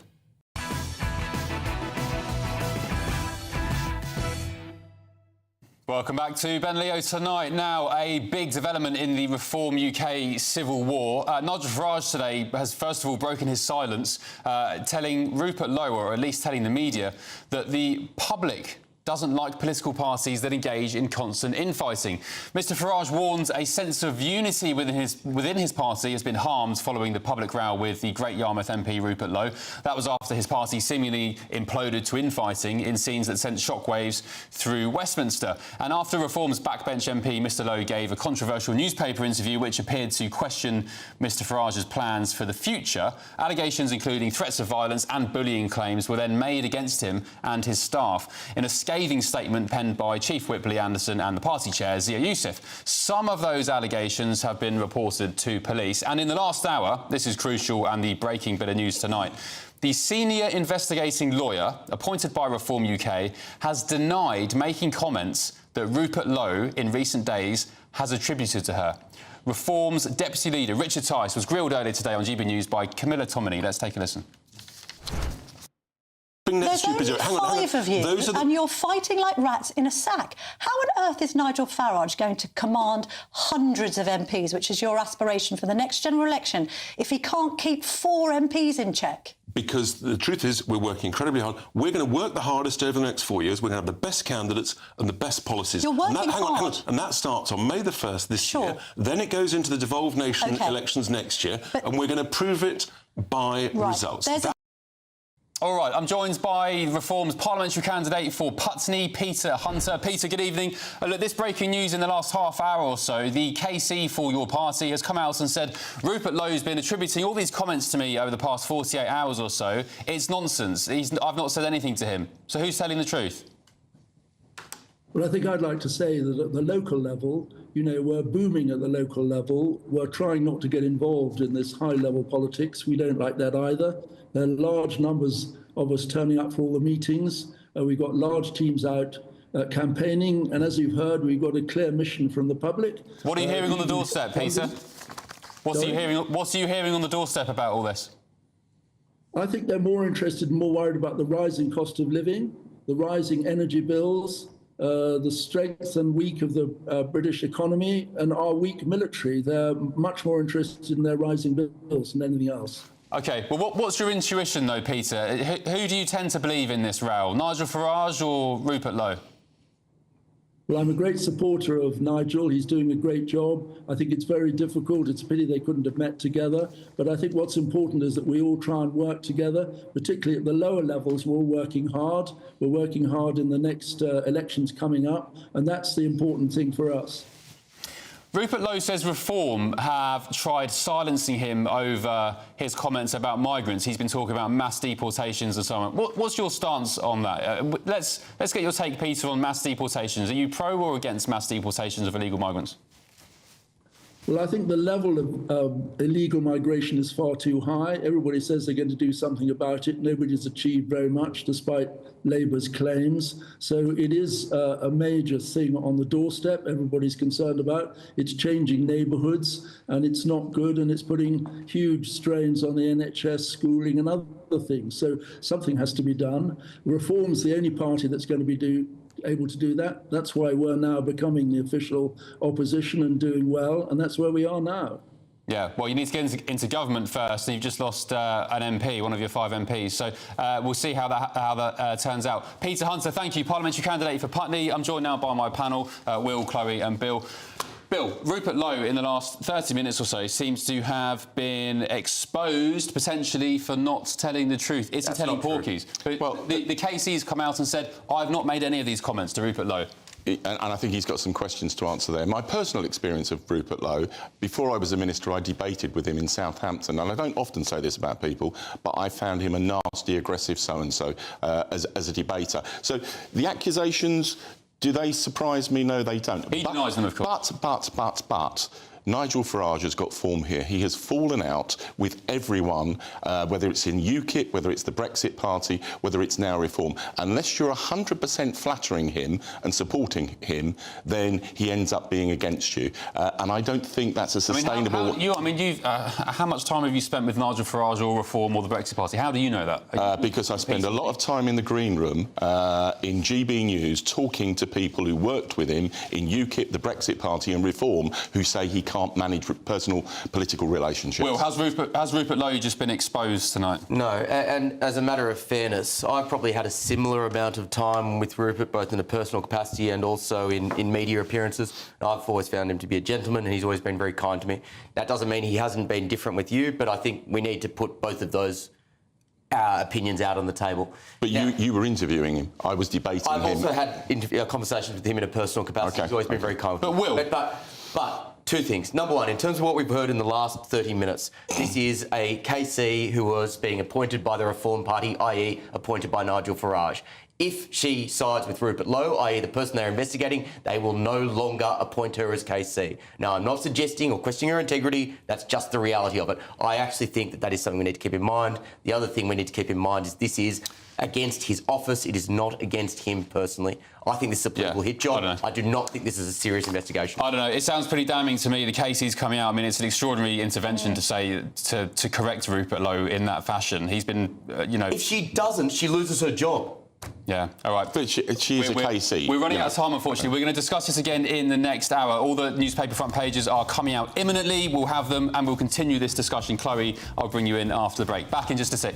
Welcome back to Ben Leo Tonight. Now, a big development in the Reform UK civil war. Nigel Farage today has first of all broken his silence, telling Rupert Lowe, or at least telling the media, that the public doesn't like political parties that engage in constant infighting. Mr Farage warns a sense of unity within his party has been harmed following the public row with the Great Yarmouth MP Rupert Lowe. That was after his party seemingly imploded to infighting in scenes that sent shockwaves through Westminster. And after Reform's backbench MP, Mr Lowe gave a controversial newspaper interview which appeared to question Mr Farage's plans for the future. Allegations including threats of violence and bullying claims were then made against him and his staff. In a scathing statement penned by Chief Whip Lee Anderson and the party chair, Zia Youssef. Some of those allegations have been reported to police. And in the last hour, this is crucial and the breaking bit of news tonight, the senior investigating lawyer appointed by Reform UK has denied making comments that Rupert Lowe in recent days has attributed to her. Reform's deputy leader, Richard Tice, was grilled earlier today on GB News by Camilla Tominey. Let's take a listen. hoping net There's stupid only zero. Hang five of you, and you're fighting like rats in a sack. How on earth is Nigel Farage going to command hundreds of MPs, which is your aspiration for the next general election, if he can't keep 4 MPs in check? Because the truth is, we're working incredibly hard. We're going to work the hardest over the next 4 years. We're going to have the best candidates and the best policies. You're working hang on. hard. And that starts on May the 1st this year. Then it goes into the devolved nation elections next year, and we're going to prove it by results. All right, I'm joined by Reform's parliamentary candidate for Putney, Peter Hunter. Peter, good evening. Look, this breaking news in the last half hour or so, the KC for your party has come out and said Rupert Lowe's been attributing all these comments to me over the past 48 hours or so. It's nonsense. I've not said anything to him. So who's telling the truth? Well, I think I'd like to say that at the local level, you know, we're booming at the local level. We're trying not to get involved in this high-level politics. We don't like that either. There are large numbers of us turning up for all the meetings. We've got large teams out campaigning. And as you've heard, we've got a clear mission from the public. What are you hearing on the doorstep, Peter? What are you hearing on the doorstep about all this? I think they're more interested and more worried about the rising cost of living, the rising energy bills, the strength and weak of the British economy and our weak military. They're much more interested in their rising bills than anything else. OK, well, what's your intuition, though, Peter? Who do you tend to believe in this row, Nigel Farage or Rupert Lowe? Well, I'm a great supporter of Nigel. He's doing a great job. I think it's very difficult. It's a pity they couldn't have met together. But I think what's important is that we all try and work together, particularly at the lower levels. We're all working hard. We're working hard in the next elections coming up. And that's the important thing for us. Rupert Lowe says Reform have tried silencing him over his comments about migrants. He's been talking about mass deportations and so on. What's your stance on that? Let's get your take, Peter, on mass deportations. Are you pro or against mass deportations of illegal migrants? Well, I think the level of illegal migration is far too high. Everybody says they're going to do something about it. Nobody's achieved very much, despite Labour's claims. So it is a major thing on the doorstep. Everybody's concerned about. It's changing neighbourhoods, and it's not good, and it's putting huge strains on the NHS, schooling, and other things. So something has to be done. Reform's the only party that's going to be able to do that. That's why we're now becoming the official opposition and doing well, and that's where we are now. Yeah, well, you need to get into government first, and you've just lost an MP, one of your 5 MPs. So we'll see how that turns out. Peter Hunter, thank you, parliamentary candidate for Putney. I'm joined now by my panel, Will, Chloe and Bill. Bill, Rupert Lowe in the last 30 minutes or so seems to have been exposed potentially for not telling the truth. Is he telling porkies? Well, the KC's come out and said, I've not made any of these comments to Rupert Lowe. And I think he's got some questions to answer there. My personal experience of Rupert Lowe, before I was a minister, I debated with him in Southampton, and I don't often say this about people, but I found him a nasty, aggressive so-and-so as a debater. So the accusations, do they surprise me? No, they don't. He denies them, of course. But Nigel Farage has got form here. He has fallen out with everyone, whether it's in UKIP, whether it's the Brexit Party, whether it's now Reform. Unless you're 100% flattering him and supporting him, then he ends up being against you. And I don't think that's a sustainable... how much time have you spent with Nigel Farage or Reform or the Brexit Party? How do you know that? Because I spend a lot of time in the green room in GBNews talking to people who worked with him in UKIP, the Brexit Party and Reform, who say he can't manage personal political relationships. Well, has Rupert Lowe just been exposed tonight? No, and as a matter of fairness, I've probably had a similar amount of time with Rupert, both in a personal capacity and also in media appearances. I've always found him to be a gentleman, and he's always been very kind to me. That doesn't mean he hasn't been different with you, but I think we need to put both of those opinions out on the table. But you were interviewing him. I was debating him. I've also had conversations with him in a personal capacity. Okay. He's always been very kind with me. But Will... But two things. Number one, in terms of what we've heard in the last 30 minutes, this is a KC who was being appointed by the Reform Party, i.e. appointed by Nigel Farage. If she sides with Rupert Lowe, i.e. the person they're investigating, they will no longer appoint her as KC. Now, I'm not suggesting or questioning her integrity. That's just the reality of it. I actually think that is something we need to keep in mind. The other thing we need to keep in mind is this is against his office. It is not against him personally. I think this is a political hit job. I do not think this is a serious investigation. I don't know. It sounds pretty damning to me. The case is coming out. I mean, it's an extraordinary intervention to say to correct Rupert Lowe in that fashion. He's been, you know. If she doesn't, she loses her job. Yeah, all right. But she is a KC. We're running out of time, unfortunately. We're going to discuss this again in the next hour. All the newspaper front pages are coming out imminently. We'll have them and we'll continue this discussion. Chloe, I'll bring you in after the break. Back in just a sec.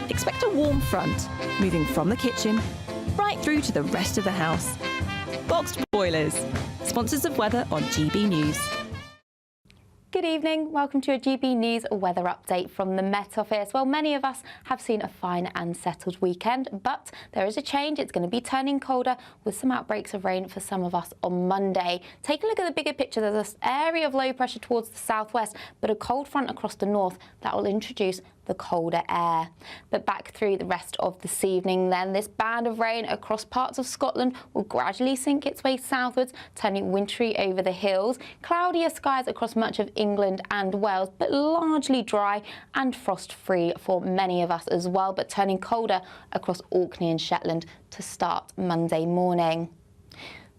Expect a warm front, moving from the kitchen right through to the rest of the house. Boxed Boilers, sponsors of weather on GB News. Good evening. Welcome to a GB News weather update from the Met Office. Well, many of us have seen a fine and settled weekend, but there is a change. It's going to be turning colder with some outbreaks of rain for some of us on Monday. Take a look at the bigger picture. There's an area of low pressure towards the southwest, but a cold front across the north that will introduce the colder air. But back through the rest of this evening then, this band of rain across parts of Scotland will gradually sink its way southwards, turning wintry over the hills. Cloudier skies across much of England and Wales, but largely dry and frost-free for many of us as well, but turning colder across Orkney and Shetland to start Monday morning.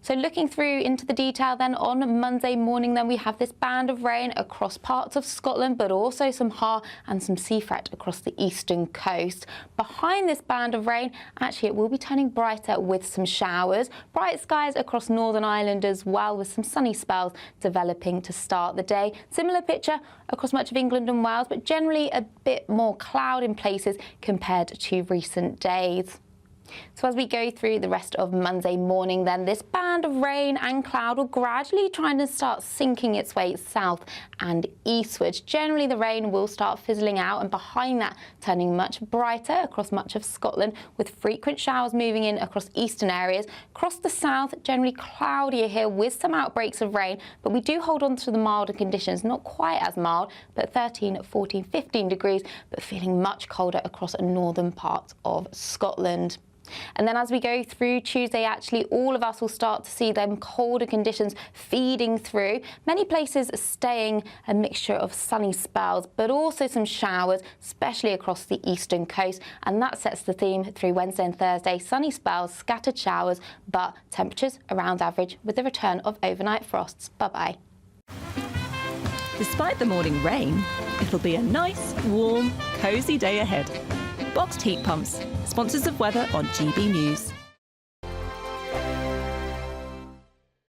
So looking through into the detail then, on Monday morning then we have this band of rain across parts of Scotland, but also some har and some sea fret across the eastern coast. Behind this band of rain, actually it will be turning brighter with some showers. Bright skies across Northern Ireland as well, with some sunny spells developing to start the day. Similar picture across much of England and Wales, but generally a bit more cloud in places compared to recent days. So as we go through the rest of Monday morning then, this band of rain and cloud will gradually try to start sinking its way south and eastwards. Generally the rain will start fizzling out, and behind that turning much brighter across much of Scotland, with frequent showers moving in across eastern areas. Across the south, generally cloudier here with some outbreaks of rain, but we do hold on to the milder conditions, not quite as mild, but 13, 14, 15 degrees, but feeling much colder across a northern part of Scotland. And then as we go through Tuesday, actually all of us will start to see them colder conditions feeding through. Many places staying a mixture of sunny spells, but also some showers, especially across the eastern coast. And that sets the theme through Wednesday and Thursday. Sunny spells, scattered showers, but temperatures around average with the return of overnight frosts. Bye-bye. Despite the morning rain, it'll be a nice, warm, cosy day ahead. Boxed heat pumps, sponsors of weather on GB News.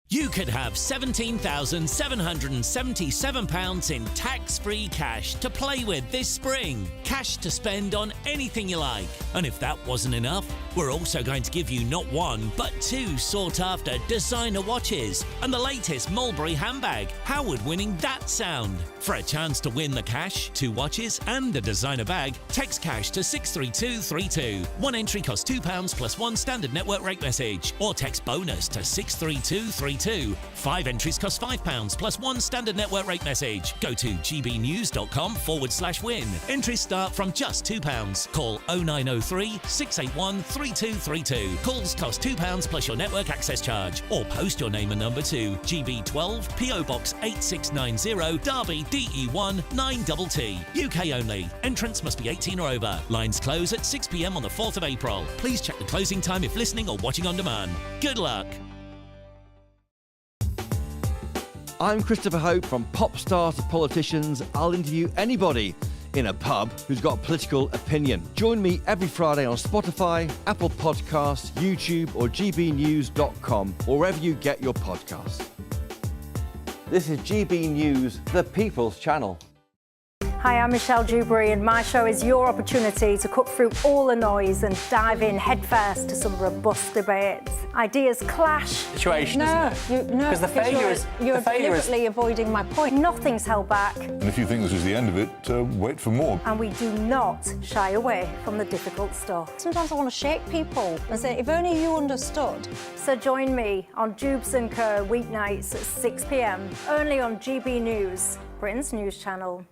You could have £17,777 in tax-free cash to play with this spring. Cash to spend on anything you like. And if that wasn't enough, we're also going to give you not one, but two sought-after designer watches and the latest Mulberry handbag. How would winning that sound? For a chance to win the cash, 2 watches and a designer bag, text cash to 63232. One entry costs £2 plus 1 standard network rate message, or text bonus to 63232. 5 entries cost £5 plus 1 standard network rate message. Go to gbnews.com/win. Entries start from just £2. Call 0903 681 3232. Calls cost £2 plus your network access charge, or post your name and number to GB12 PO Box 8690 Derby DE1 9TT. UK only. Entrance must be 18 or over. Lines close at 6 p.m. on the 4th of April. Please check the closing time if listening or watching on demand. Good luck. I'm Christopher Hope. From pop star to politicians, I'll interview anybody in a pub who's got a political opinion. Join me every Friday on Spotify, Apple Podcasts, YouTube or gbnews.com, or wherever you get your podcasts. This is GB News, the People's Channel. Hi, I'm Michelle Dewberry, and my show is your opportunity to cut through all the noise and dive in headfirst to some robust debates. Ideas clash. Situation, isn't it? Because the failure is... You're deliberately avoiding my point. Nothing's held back. And if you think this is the end of it, wait for more. And we do not shy away from the difficult stuff. Sometimes I want to shake people and say, if only you understood. So join me on Jubes & Co. weeknights at 6 p.m, only on GB News, Britain's news channel.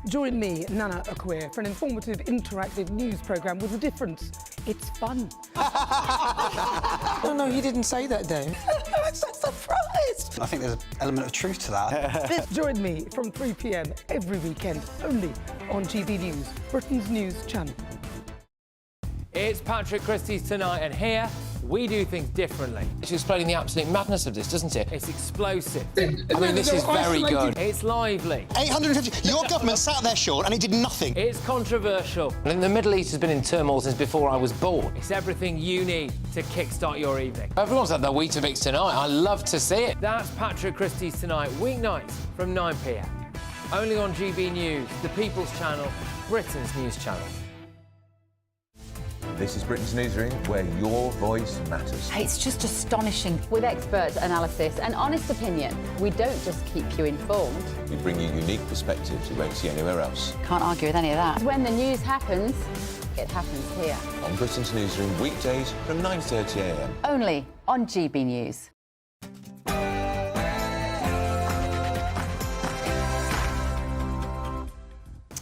Join me, Nana Akwe, for an informative, interactive news programme with a difference. It's fun. No, he didn't say that, Dave. I'm so surprised. I think there's an element of truth to that. Join me from 3 p.m. every weekend, only on GB News, Britain's news channel. It's Patrick Christie's Tonight, and here we do things differently. It's explaining the absolute madness of this, doesn't it? It's explosive. I mean, this is very good. It's lively. 850. Your government sat there, Sean, and he did nothing. It's controversial. I think the Middle East has been in turmoil since before I was born. It's everything you need to kickstart your evening. Everyone's had their Weetabix tonight. I love to see it. That's Patrick Christie's Tonight, weeknights from 9 p.m. Only on GB News, the People's Channel, Britain's news channel. This is Britain's Newsroom, where your voice matters. It's just astonishing. With expert analysis and honest opinion, we don't just keep you informed. We bring you unique perspectives you won't see anywhere else. Can't argue with any of that. When the news happens, it happens here. On Britain's Newsroom, weekdays from 9:30 a.m. Only on GB News.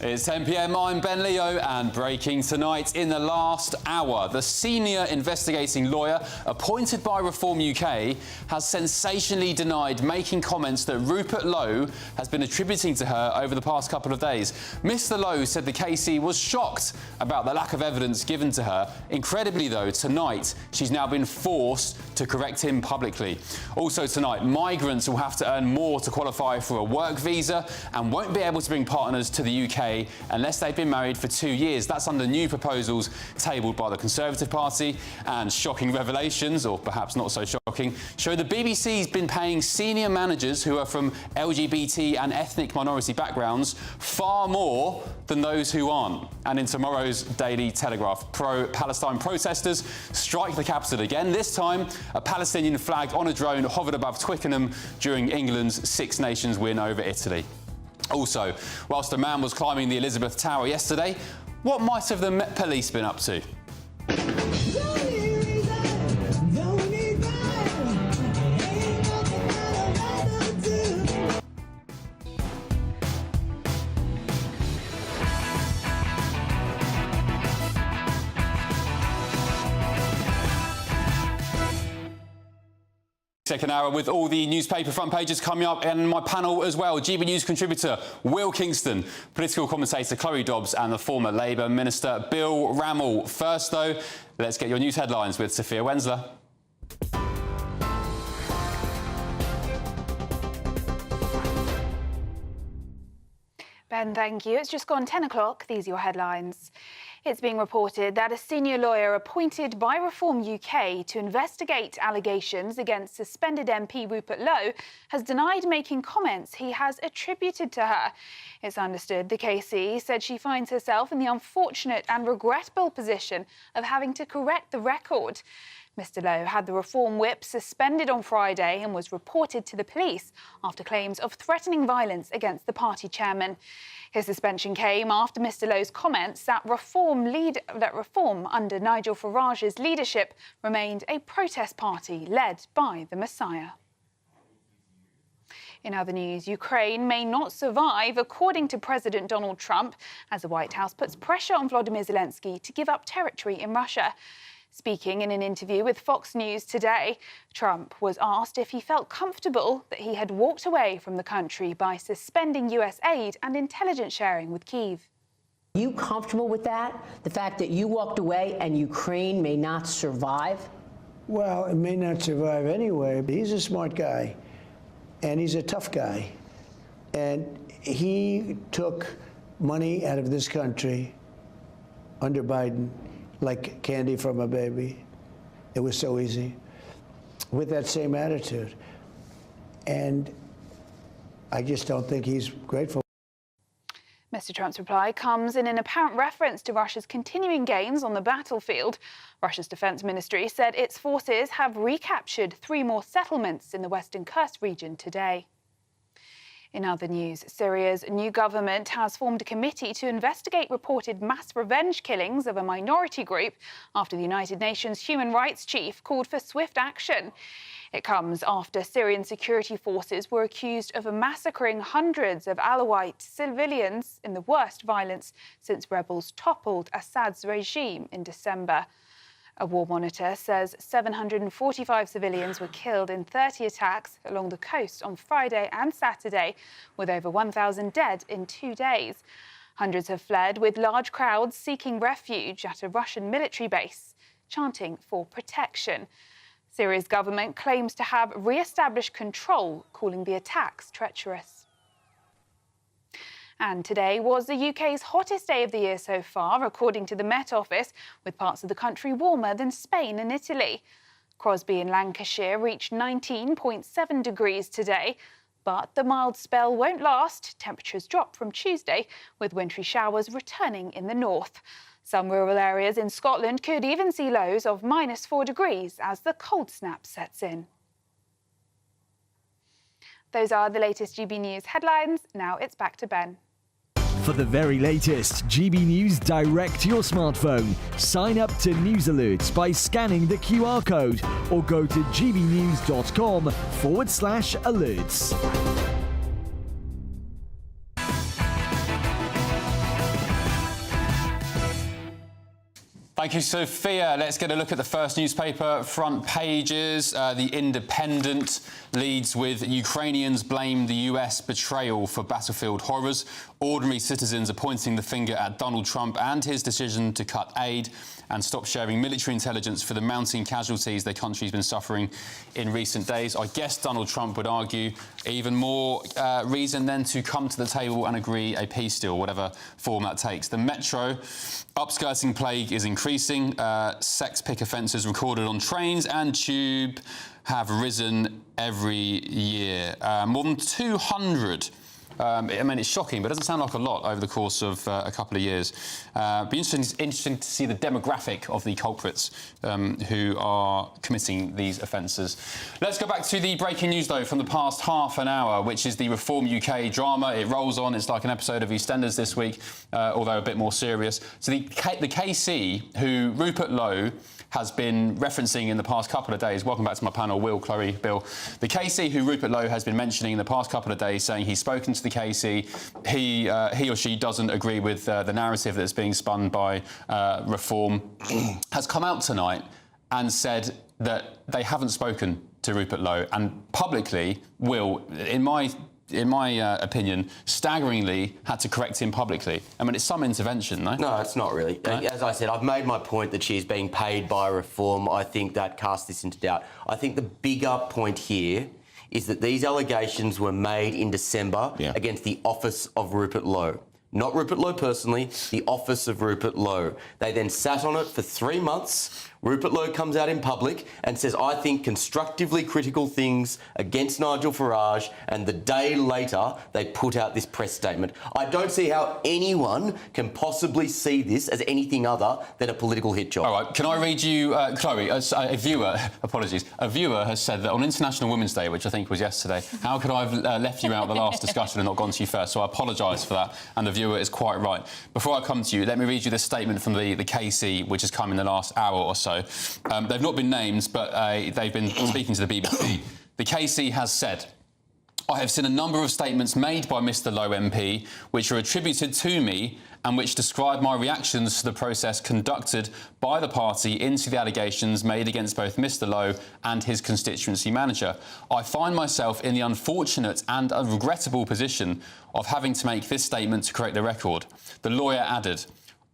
It's 10 p.m. I'm Ben Leo, and breaking tonight in the last hour, the senior investigating lawyer appointed by Reform UK has sensationally denied making comments that Rupert Lowe has been attributing to her over the past couple of days. Mr. Lowe said the KC was shocked about the lack of evidence given to her. Incredibly, though, tonight she's now been forced to correct him publicly. Also tonight, migrants will have to earn more to qualify for a work visa and won't be able to bring partners to the UK unless they've been married for 2 years. That's under new proposals tabled by the Conservative Party. And shocking revelations, or perhaps not so shocking, show the BBC's been paying senior managers who are from LGBT and ethnic minority backgrounds far more than those who aren't. And in tomorrow's Daily Telegraph, pro-Palestine protesters strike the capital again. This time, a Palestinian flag on a drone hovered above Twickenham during England's Six Nations win over Italy. Also, whilst a man was climbing the Elizabeth Tower yesterday, what might have the Met Police been up to? Second hour with all the newspaper front pages coming up, and my panel as well. GB News contributor Will Kingston, political commentator Chloe Dobbs, and the former Labour Minister Bill Rammell. First, though, let's get your news headlines with Sophia Wensler. Ben, thank you. It's just gone 10 o'clock. These are your headlines. It's being reported that a senior lawyer appointed by Reform UK to investigate allegations against suspended MP Rupert Lowe has denied making comments he has attributed to her. It's understood the KC said she finds herself in the unfortunate and regrettable position of having to correct the record. Mr. Lowe had the Reform whip suspended on Friday and was reported to the police after claims of threatening violence against the party chairman. His suspension came after Mr. Lowe's comments that Reform under Nigel Farage's leadership remained a protest party led by the Messiah. In other news, Ukraine may not survive, according to President Donald Trump, as the White House puts pressure on Volodymyr Zelensky to give up territory in Russia. Speaking in an interview with Fox News today, Trump was asked if he felt comfortable that he had walked away from the country by suspending US aid and intelligence sharing with Kyiv. Are you comfortable with that? The fact that you walked away and Ukraine may not survive? Well, it may not survive anyway, but he's a smart guy, and he's a tough guy. And he took money out of this country under Biden like candy from a baby. It was so easy, with that same attitude. And I just don't think he's grateful. Mr. Trump's reply comes in an apparent reference to Russia's continuing gains on the battlefield. Russia's defense ministry said its forces have recaptured 3 more settlements in the Western Kursk region today. In other news, Syria's new government has formed a committee to investigate reported mass revenge killings of a minority group after the United Nations human rights chief called for swift action. It comes after Syrian security forces were accused of massacring hundreds of Alawite civilians in the worst violence since rebels toppled Assad's regime in December. A war monitor says 745 civilians were killed in 30 attacks along the coast on Friday and Saturday, with over 1,000 dead in 2 days. Hundreds have fled, with large crowds seeking refuge at a Russian military base, chanting for protection. Syria's government claims to have re-established control, calling the attacks treacherous. And today was the UK's hottest day of the year so far, according to the Met Office, with parts of the country warmer than Spain and Italy. Crosby in Lancashire reached 19.7 degrees today, but the mild spell won't last. Temperatures drop from Tuesday, with wintry showers returning in the north. Some rural areas in Scotland could even see lows of -4 degrees as the cold snap sets in. Those are the latest GB News headlines. Now it's back to Ben. For the very latest GB News direct to your smartphone, sign up to News Alerts by scanning the QR code or go to gbnews.com/alerts. Thank you, Sophia. Let's get a look at the first newspaper front pages. The Independent leads with Ukrainians blame the US betrayal for battlefield horrors. Ordinary citizens are pointing the finger at Donald Trump and his decision to cut aid and stop sharing military intelligence for the mounting casualties their country's been suffering in recent days. I guess Donald Trump would argue even more reason then to come to the table and agree a peace deal, whatever form that takes. The Metro, upskirting plague is increasing. Sex pick offences recorded on trains and tube have risen every year. More than 200. I mean, it's shocking, but it doesn't sound like a lot over the course of a couple of years. Be interesting to see the demographic of the culprits who are committing these offences. Let's go back to the breaking news, though, from the past half an hour, which is the Reform UK drama. It rolls on. It's like an episode of EastEnders this week, although a bit more serious. So the KC, who Rupert Lowe has been referencing in the past couple of days. Welcome back to my panel, Will, Chloe, Bill. The KC, who Rupert Lowe has been mentioning in the past couple of days, saying he's spoken to the KC, he or she doesn't agree with the narrative that's being spun by Reform, has come out tonight and said that they haven't spoken to Rupert Lowe, and publicly, Will, in my opinion, staggeringly had to correct him publicly. I mean, it's some intervention, no? No, it's not really. No? As I said, I've made my point that she's being paid by Reform. I think that casts this into doubt. I think the bigger point here is that these allegations were made in December against the office of Rupert Lowe. Not Rupert Lowe personally, the office of Rupert Lowe. They then sat on it for 3 months. Rupert Lowe comes out in public and says, I think constructively critical things against Nigel Farage, and the day later they put out this press statement. I don't see how anyone can possibly see this as anything other than a political hit job. All right, can I read you, Chloe, a viewer, apologies, a viewer has said that on International Women's Day, which I think was yesterday, how could I have left you out of the last discussion and not gone to you first? So I apologise for that, and the viewer is quite right. Before I come to you, let me read you this statement from the KC, which has come in the last hour or so. They've not been named, but they've been speaking to the BBC. The KC has said, I have seen a number of statements made by Mr Lowe MP which are attributed to me and which describe my reactions to the process conducted by the party into the allegations made against both Mr Lowe and his constituency manager. I find myself in the unfortunate and regrettable position of having to make this statement to correct the record. The lawyer added,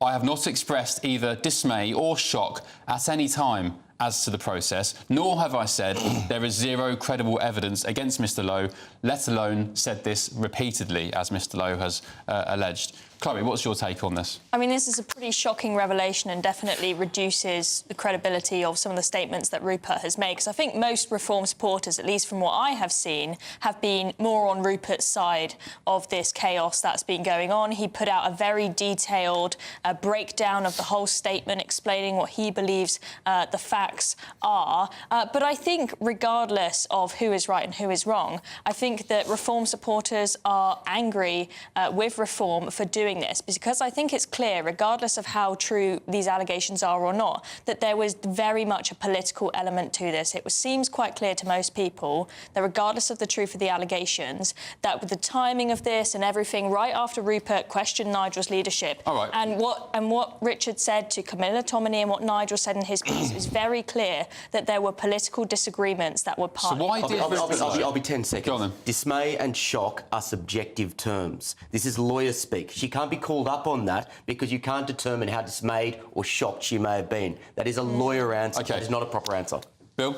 I have not expressed either dismay or shock at any time as to the process, nor have I said there is zero credible evidence against Mr Lowe, let alone said this repeatedly, as Mr Lowe has alleged. Chloe, what's your take on this? I mean, this is a pretty shocking revelation and definitely reduces the credibility of some of the statements that Rupert has made, because I think most Reform supporters, at least from what I have seen, have been more on Rupert's side of this chaos that's been going on. He put out a very detailed breakdown of the whole statement, explaining what he believes the facts are. But I think, regardless of who is right and who is wrong, I think that Reform supporters are angry with Reform for doing doing this, because I think it's clear, regardless of how true these allegations are or not, that there was very much a political element to this. It seems quite clear to most people that regardless of the truth of the allegations, that with the timing of this and everything, right after Rupert questioned Nigel's leadership, and what Richard said to Camilla Tominey and what Nigel said in his piece, it was very clear that there were political disagreements that were part of it. I'll be 10 seconds. Go on then. Dismay and shock are subjective terms. This is lawyer speak. She can't be called up on that because you can't determine how dismayed or shocked she may have been. That is a lawyer answer. That is not a proper answer. Bill?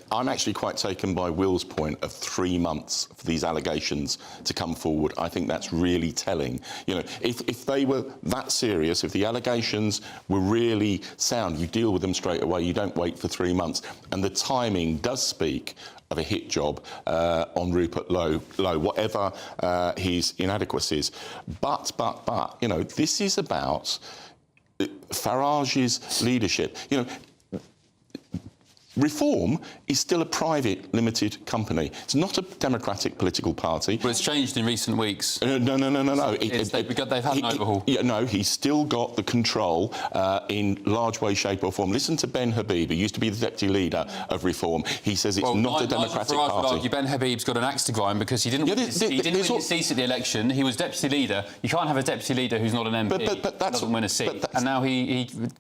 I'm actually quite taken by Will's point of 3 months for these allegations to come forward. I think that's really telling. You know, if they were that serious, if the allegations were really sound, you deal with them straight away. You don't wait for 3 months. And the timing does speak of a hit job on Rupert Lowe, whatever his inadequacies. But, you know, this is about Farage's leadership. You know, Reform is still a private, limited company. It's not a democratic political party. But it's changed in recent weeks. No. They've had an overhaul. No, he's still got the control in large way, shape or form. Listen to Ben Habib, who used to be the deputy leader of Reform. He says it's not a democratic Nigel Farage party. would argue Ben Habib's got an axe to grind because he didn't win his seat at the election. He was deputy leader. You can't have a deputy leader who's not an MP but doesn't win a seat. And now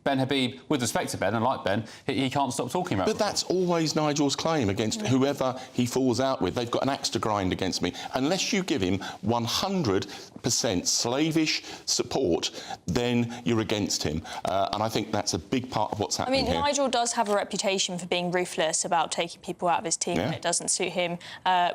Ben Habib, with respect to Ben, and like Ben, he can't stop talking about it. That's always Nigel's claim against whoever he falls out with. They've got an axe to grind against me. Unless you give him 100% slavish support, then you're against him. And I think that's a big part of what's happening here. Nigel does have a reputation for being ruthless about taking people out of his team and it doesn't suit him.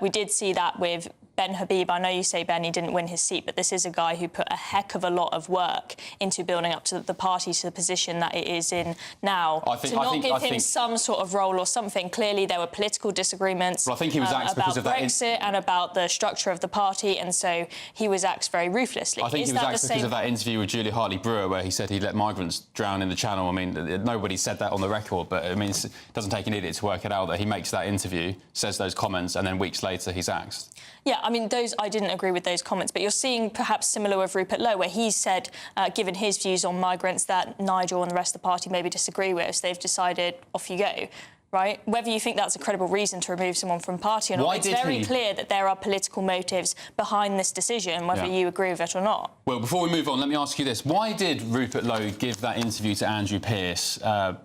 We did see that with Ben Habib. I know you say, Ben, he didn't win his seat, but this is a guy who put a heck of a lot of work into building up to the party to the position that it is in now. To not give him some sort of role or something. Clearly, there were political disagreements I think he was axed because of Brexit and about the structure of the party, and so he was axed very ruthlessly. I think he was axed because of that interview with Julia Hartley-Brewer where he said he'd let migrants drown in the Channel. I mean, nobody said that on the record, but I mean, it doesn't take an idiot to work it out that he makes that interview, says those comments, and then weeks later he's axed. Yeah, I mean, I didn't agree with those comments, but you're seeing perhaps similar with Rupert Lowe, where he said, given his views on migrants, that Nigel and the rest of the party maybe disagree with, so they've decided, off you go. Right? Whether you think that's a credible reason to remove someone from party or not, it's very clear that there are political motives behind this decision, whether you agree with it or not. Well, before we move on, let me ask you this. Why did Rupert Lowe give that interview to Andrew Pearce,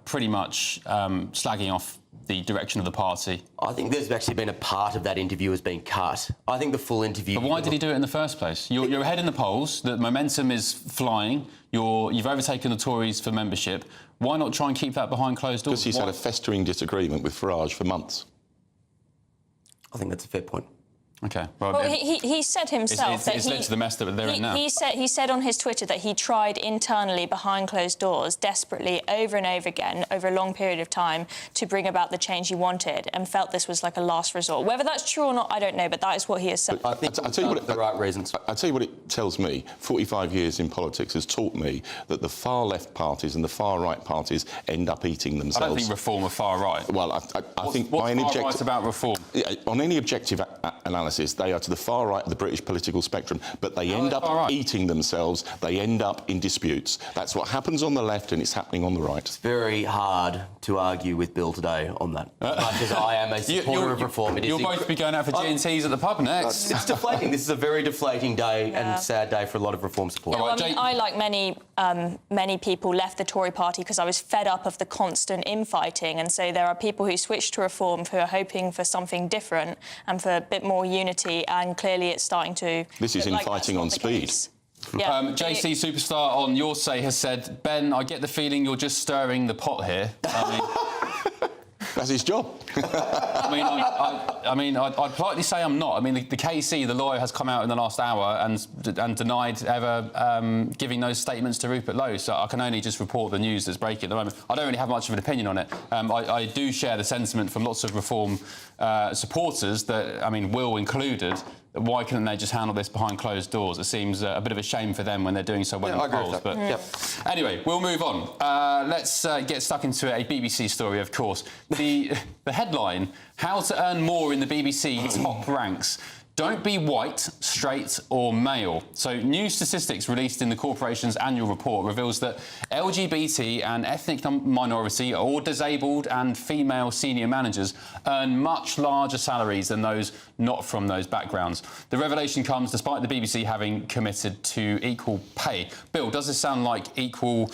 pretty much slagging off the direction of the party? I think there's actually been a part of that interview has been cut. I think the full interview... But why did he do it in the first place? You're ahead in the polls, the momentum is flying, you've overtaken the Tories for membership. Why not try and keep that behind closed doors? Because he's had a festering disagreement with Farage for months. I think that's a fair point. OK. Well, he said himself that it's led to the mess that they're in now. He said on his Twitter that he tried internally behind closed doors desperately over and over again over a long period of time to bring about the change he wanted and felt this was like a last resort. Whether that's true or not, I don't know, but that is what he has said. I think I'll tell you what the right reasons. I'll tell you what it tells me. 45 years in politics has taught me that the far left parties and the far right parties end up eating themselves. I don't think Reform are far right. Well, I think by any far right about Reform? On any objective analysis, they are to the far right of the British political spectrum, but they end up eating themselves. They end up in disputes. That's what happens on the left, and it's happening on the right. It's very hard to argue with Bill today on that. As much as I am a supporter of reform, you'll both be going out for G&Ts at the pub next. It's deflating. This is a very deflating day and sad day for a lot of reform supporters. I mean, I, like many people, left the Tory party because I was fed up of the constant infighting, and so there are people who switched to reform who are hoping for something different and for a bit more unity, and clearly it's starting to... This is infighting on speed. Yeah. JC Superstar on Your Say has said, Ben, I get the feeling you're just stirring the pot here. I mean... That's his job. I'd politely say I'm not. I mean, the KC, the lawyer, has come out in the last hour and denied ever giving those statements to Rupert Lowe, so I can only just report the news that's breaking at the moment. I don't really have much of an opinion on it. I do share the sentiment from lots of Reform supporters that, I mean, Will included, why couldn't they just handle this behind closed doors? It seems a bit of a shame for them when they're doing so well in the polls. But anyway, we'll move on. Let's get stuck into a BBC story, of course. The headline, how to earn more in the BBC top ranks. Don't be white, straight or male. So new statistics released in the corporation's annual report reveals that LGBT and ethnic minority or disabled and female senior managers earn much larger salaries than those not from those backgrounds. The revelation comes despite the BBC having committed to equal pay. Bill, does this sound like equal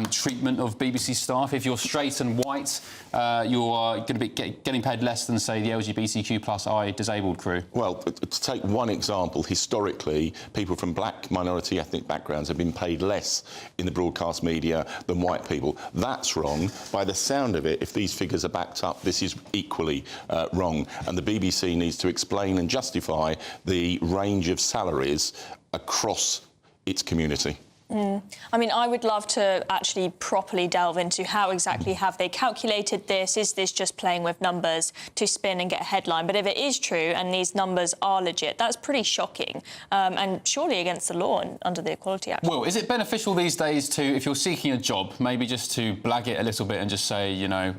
treatment of BBC staff? If you're straight and white, you're going to be getting paid less than, say, the LGBTQ+I disabled crew? Well, to take one example, historically, people from black minority ethnic backgrounds have been paid less in the broadcast media than white people. That's wrong. By the sound of it, if these figures are backed up, this is equally wrong. And the BBC needs to explain and justify the range of salaries across its community. I mean, I would love to actually properly delve into how exactly have they calculated this. Is this just playing with numbers to spin and get a headline? But if it is true and these numbers are legit, that's pretty shocking and surely against the law and under the Equality Act. Well, is it beneficial these days to, if you're seeking a job, maybe just to blag it a little bit and just say, you know,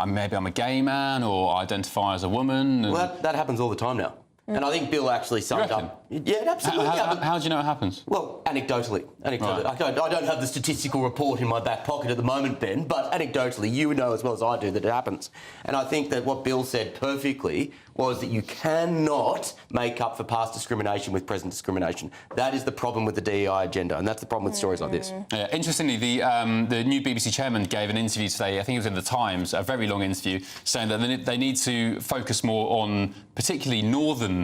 maybe I'm a gay man or identify as a woman? And... Well, that happens all the time now. And I think Bill actually summed up. Yeah, absolutely. How do you know it happens? Well, anecdotally. Right. I don't have the statistical report in my back pocket at the moment, Ben, but anecdotally, you know as well as I do that it happens. And I think that what Bill said perfectly was that you cannot make up for past discrimination with present discrimination. That is the problem with the DEI agenda, and that's the problem with stories like this. Yeah, interestingly, the new BBC chairman gave an interview today, I think it was in The Times, a very long interview, saying that they need to focus more on particularly northern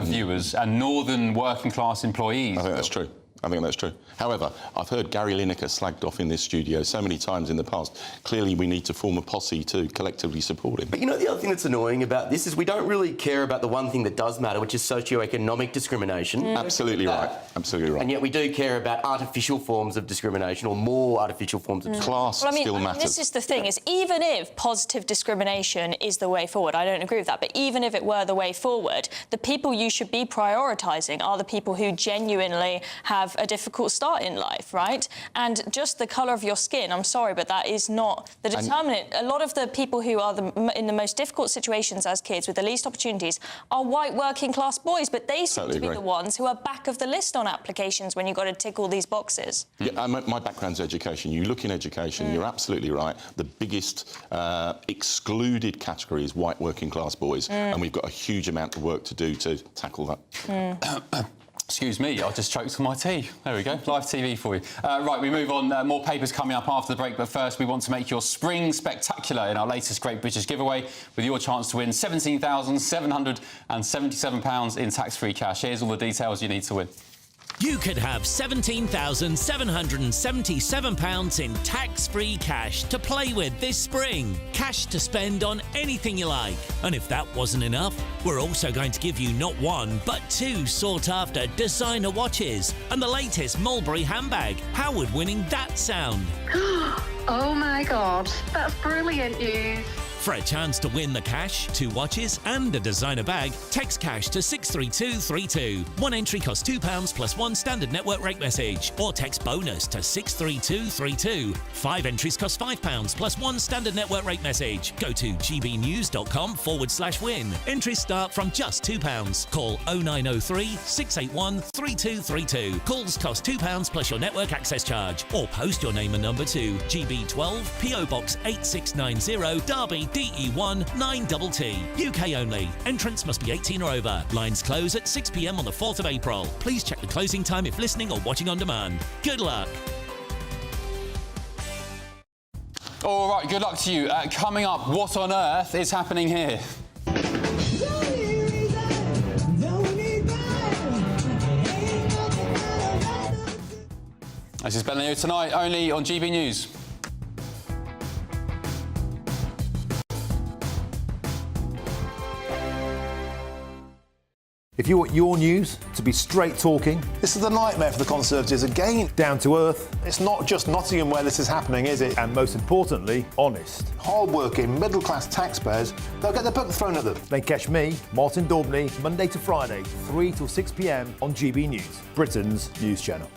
viewers and northern working class employees. I think that's true. I think that's true. However, I've heard Gary Lineker slagged off in this studio so many times in the past. Clearly, we need to form a posse to collectively support him. But you know, the other thing that's annoying about this is we don't really care about the one thing that does matter, which is socioeconomic discrimination. Absolutely right. Absolutely right. And yet we do care about artificial forms of discrimination or more artificial forms of discrimination. Class still matters. This is the thing, is even if positive discrimination is the way forward, I don't agree with that, but even if it were the way forward, the people you should be prioritising are the people who genuinely have a difficult start in life, right? And just the colour of your skin, I'm sorry, but that is not the determinant. A lot of the people who are in the most difficult situations as kids with the least opportunities are white working class boys, but they seem to be the ones who are back of the list on applications when you've got to tick all these boxes. Yeah, my background's education. You look in education, you're absolutely right. The biggest excluded category is white working class boys, and we've got a huge amount of work to do to tackle that. Excuse me, I just choked on my tea. There we go, live TV for you. Right, we move on. More papers coming up after the break, but first we want to make your spring spectacular in our latest Great British giveaway with your chance to win £17,777 in tax-free cash. Here's all the details you need to win. You could have £17,777 in tax-free cash to play with this spring. Cash to spend on anything you like. And if that wasn't enough, we're also going to give you not one, but two sought-after designer watches and the latest Mulberry handbag. How would winning that sound? Oh my God, that's brilliant news. For a chance to win the cash, 2 watches and a designer bag, text cash to 63232. One entry costs £2 plus 1 standard network rate message, or text bonus to 63232. 5 entries cost £5 plus 1 standard network rate message. Go to gbnews.com/win. Entries start from just £2. Call 0903 681 3232. Calls cost £2 plus your network access charge, or post your name and number to GB12 PO Box 8690 Derby DE1 9TT. UK only. Entrants must be 18 or over. Lines close at 6 p.m. on the 4th of April. Please check the closing time if listening or watching on demand. Good luck. All right, good luck to you. Coming up, what on earth is happening here? This is Ben Leo tonight, only on GB News. If you want your news to be straight talking... This is a nightmare for the Conservatives again. Down to earth. It's not just Nottingham where this is happening, is it? And most importantly, honest. Hard-working, middle-class taxpayers, they'll get the book thrown at them. Then catch me, Martin Daubney, Monday to Friday, 3 till 6 p.m. on GB News, Britain's news channel.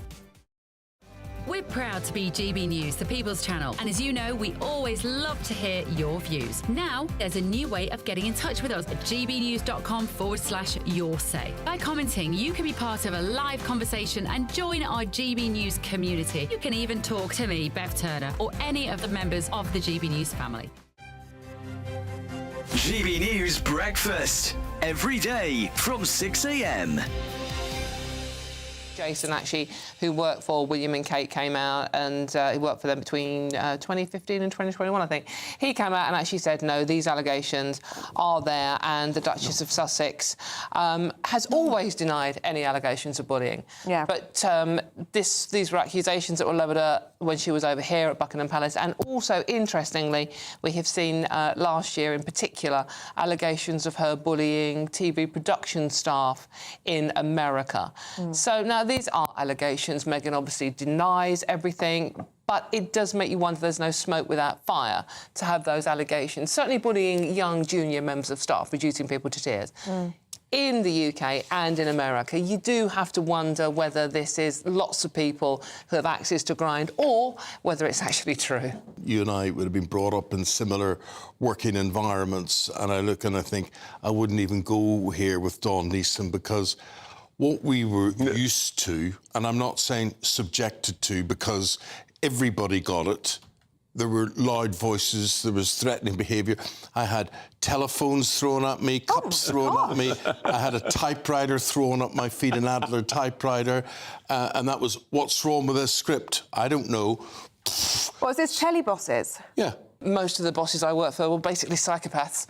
We're proud to be GB News, the People's Channel, and as you know, we always love to hear your views. Now, there's a new way of getting in touch with us at gbnews.com/yoursay. By commenting, you can be part of a live conversation and join our GB News community. You can even talk to me, Bev Turner, or any of the members of the GB News family. GB News Breakfast, every day from 6 a.m. Jason, actually, who worked for William and Kate, came out and he worked for them between 2015 and 2021, I think. He came out and actually said, no, these allegations are there, and the Duchess of Sussex has always denied any allegations of bullying. Yeah. But these were accusations that were levelled at her when she was over here at Buckingham Palace, and also, interestingly, we have seen last year in particular allegations of her bullying TV production staff in America. So now these are allegations. Meghan obviously denies everything, but it does make you wonder there's no smoke without fire to have those allegations. Certainly bullying young junior members of staff, reducing people to tears. In the UK and in America, you do have to wonder whether this is lots of people who have axes to grind or whether it's actually true. You and I would have been brought up in similar working environments, and I look and I think I wouldn't even go here with Dawn Neeson, because what we were used to, and I'm not saying subjected to, because everybody got it. There were loud voices, there was threatening behaviour. I had telephones thrown at me, cups thrown at me. I had a typewriter thrown at my feet, an Adler typewriter. And that was, what's wrong with this script? I don't know. What was this, Shelley bosses? Yeah. Most of the bosses I worked for were basically psychopaths.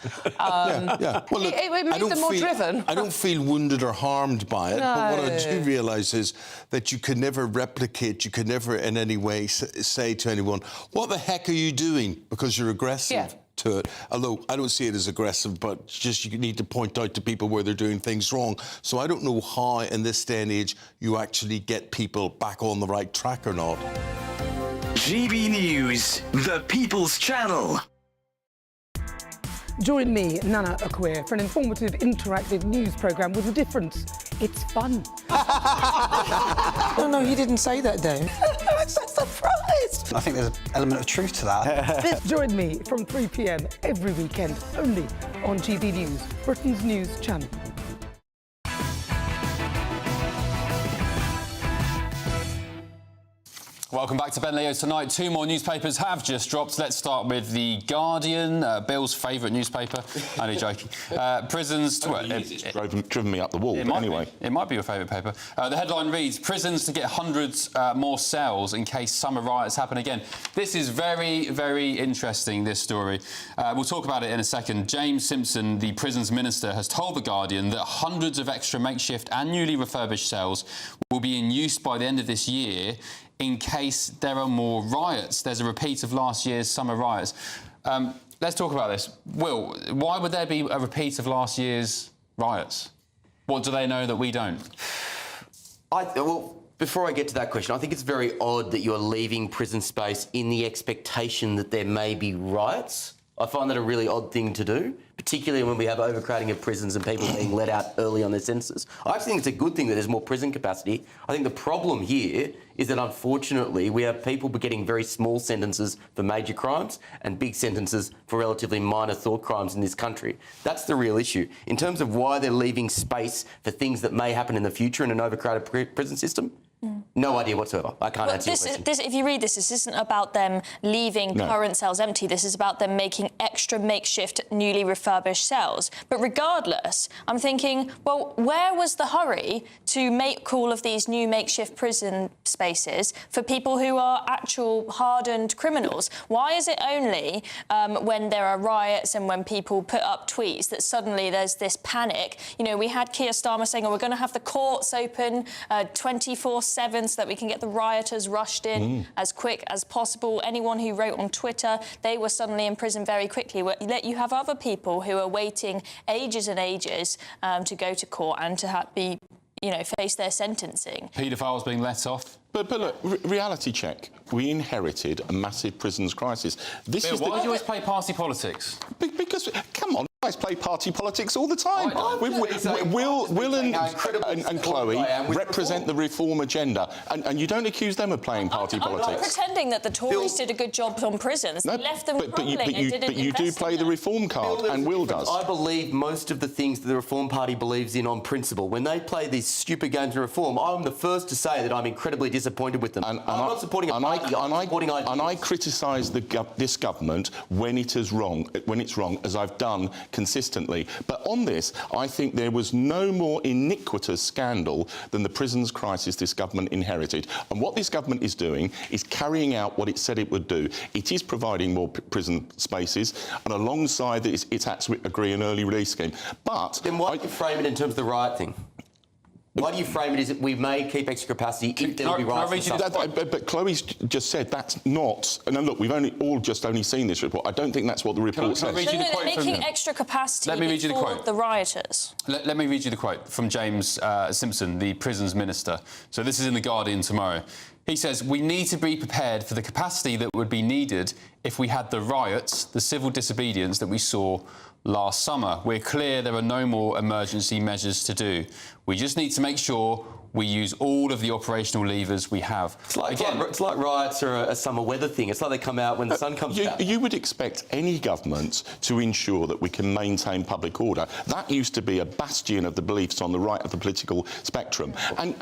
Yeah. Well, look, it made them more driven. I don't feel wounded or harmed by it, but what I do realise is that you can never replicate, you can never in any way say to anyone, what the heck are you doing? Because you're aggressive to it. Although I don't see it as aggressive, but just you need to point out to people where they're doing things wrong. So I don't know how, in this day and age, you actually get people back on the right track or not. GB News, the People's Channel. Join me, Nana Akwe, for an informative, interactive news programme with a difference. It's fun. No, he didn't say that, Dave. I'm so surprised. I think there's an element of truth to that. Join me from 3 p.m. every weekend, only on GB News, Britain's news channel. Welcome back to Ben Leo Tonight. Two more newspapers have just dropped. Let's start with The Guardian, Bill's favourite newspaper. Only joking. Prisons... It's driven me up the wall, but anyway. It might be your favourite paper. The headline reads, prisons to get hundreds more cells in case summer riots happen again. This is very, very interesting, this story. We'll talk about it in a second. James Simpson, the prisons minister, has told The Guardian that hundreds of extra makeshift and newly refurbished cells will be in use by the end of this year in case there are more riots. There's a repeat of last year's summer riots. Let's talk about this. Will, why would there be a repeat of last year's riots? What do they know that we don't? Well, before I get to that question, I think it's very odd that you're leaving prison space in the expectation that there may be riots. I find that a really odd thing to do, particularly when we have overcrowding of prisons and people being let out early on their sentences. I actually think it's a good thing that there's more prison capacity. I think the problem here is that, unfortunately, we have people getting very small sentences for major crimes and big sentences for relatively minor thought crimes in this country. That's the real issue. In terms of why they're leaving space for things that may happen in the future in an overcrowded prison system, no idea whatsoever. I can't answer your question. If you read this isn't about them leaving current cells empty. This is about them making extra makeshift, newly refurbished cells. But regardless, I'm thinking, well, where was the hurry to make all of these new makeshift prison spaces for people who are actual hardened criminals? Why is it only when there are riots and when people put up tweets that suddenly there's this panic? You know, we had Keir Starmer saying, oh, we're going to have the courts open 24/7 so that we can get the rioters rushed in as quick as possible. Anyone who wrote on Twitter, they were suddenly in prison very quickly. You have other people who are waiting ages and ages to go to court and to be, face their sentencing. Paedophiles being let off. But look, reality check. We inherited a massive prisons crisis. Bill, why do you always play party politics? Because, come on, guys play party politics all the time. Will and Chloe represent the reform agenda, and you don't accuse them of playing party politics. I'm not pretending that the Tories did a good job on prisons. They left them crumbling and didn't invest in them. But you do play the reform card, and Will does. I believe most of the things that the Reform Party believes in on principle. When they play these stupid games of reform, I'm the first to say that I'm incredibly disappointed with them. I'm not supporting a party, I'm supporting ideas. And I criticise this government when it's wrong, as I've done consistently. But on this, I think there was no more iniquitous scandal than the prisons crisis this government inherited. And what this government is doing is carrying out what it said it would do. It is providing more prison spaces, and alongside this, it's had to agree an early release scheme. But then why do you frame it in terms of the riot thing? Why do you frame it as we may keep extra capacity if there will be riots? But Chloe's just said that's not. And look, we've only seen this report. I don't think that's what the report says. They're making extra capacity for the rioters. Let me read you the quote from James Simpson, the prisons minister. So this is in The Guardian tomorrow. He says, "We need to be prepared for the capacity that would be needed if we had the riots, the civil disobedience that we saw last summer. We're clear there are no more emergency measures to do. We just need to make sure we use all of the operational levers we have." It's like riots are a summer weather thing. It's like they come out when the sun comes out. You would expect any government to ensure that we can maintain public order. That used to be a bastion of the beliefs on the right of the political spectrum. And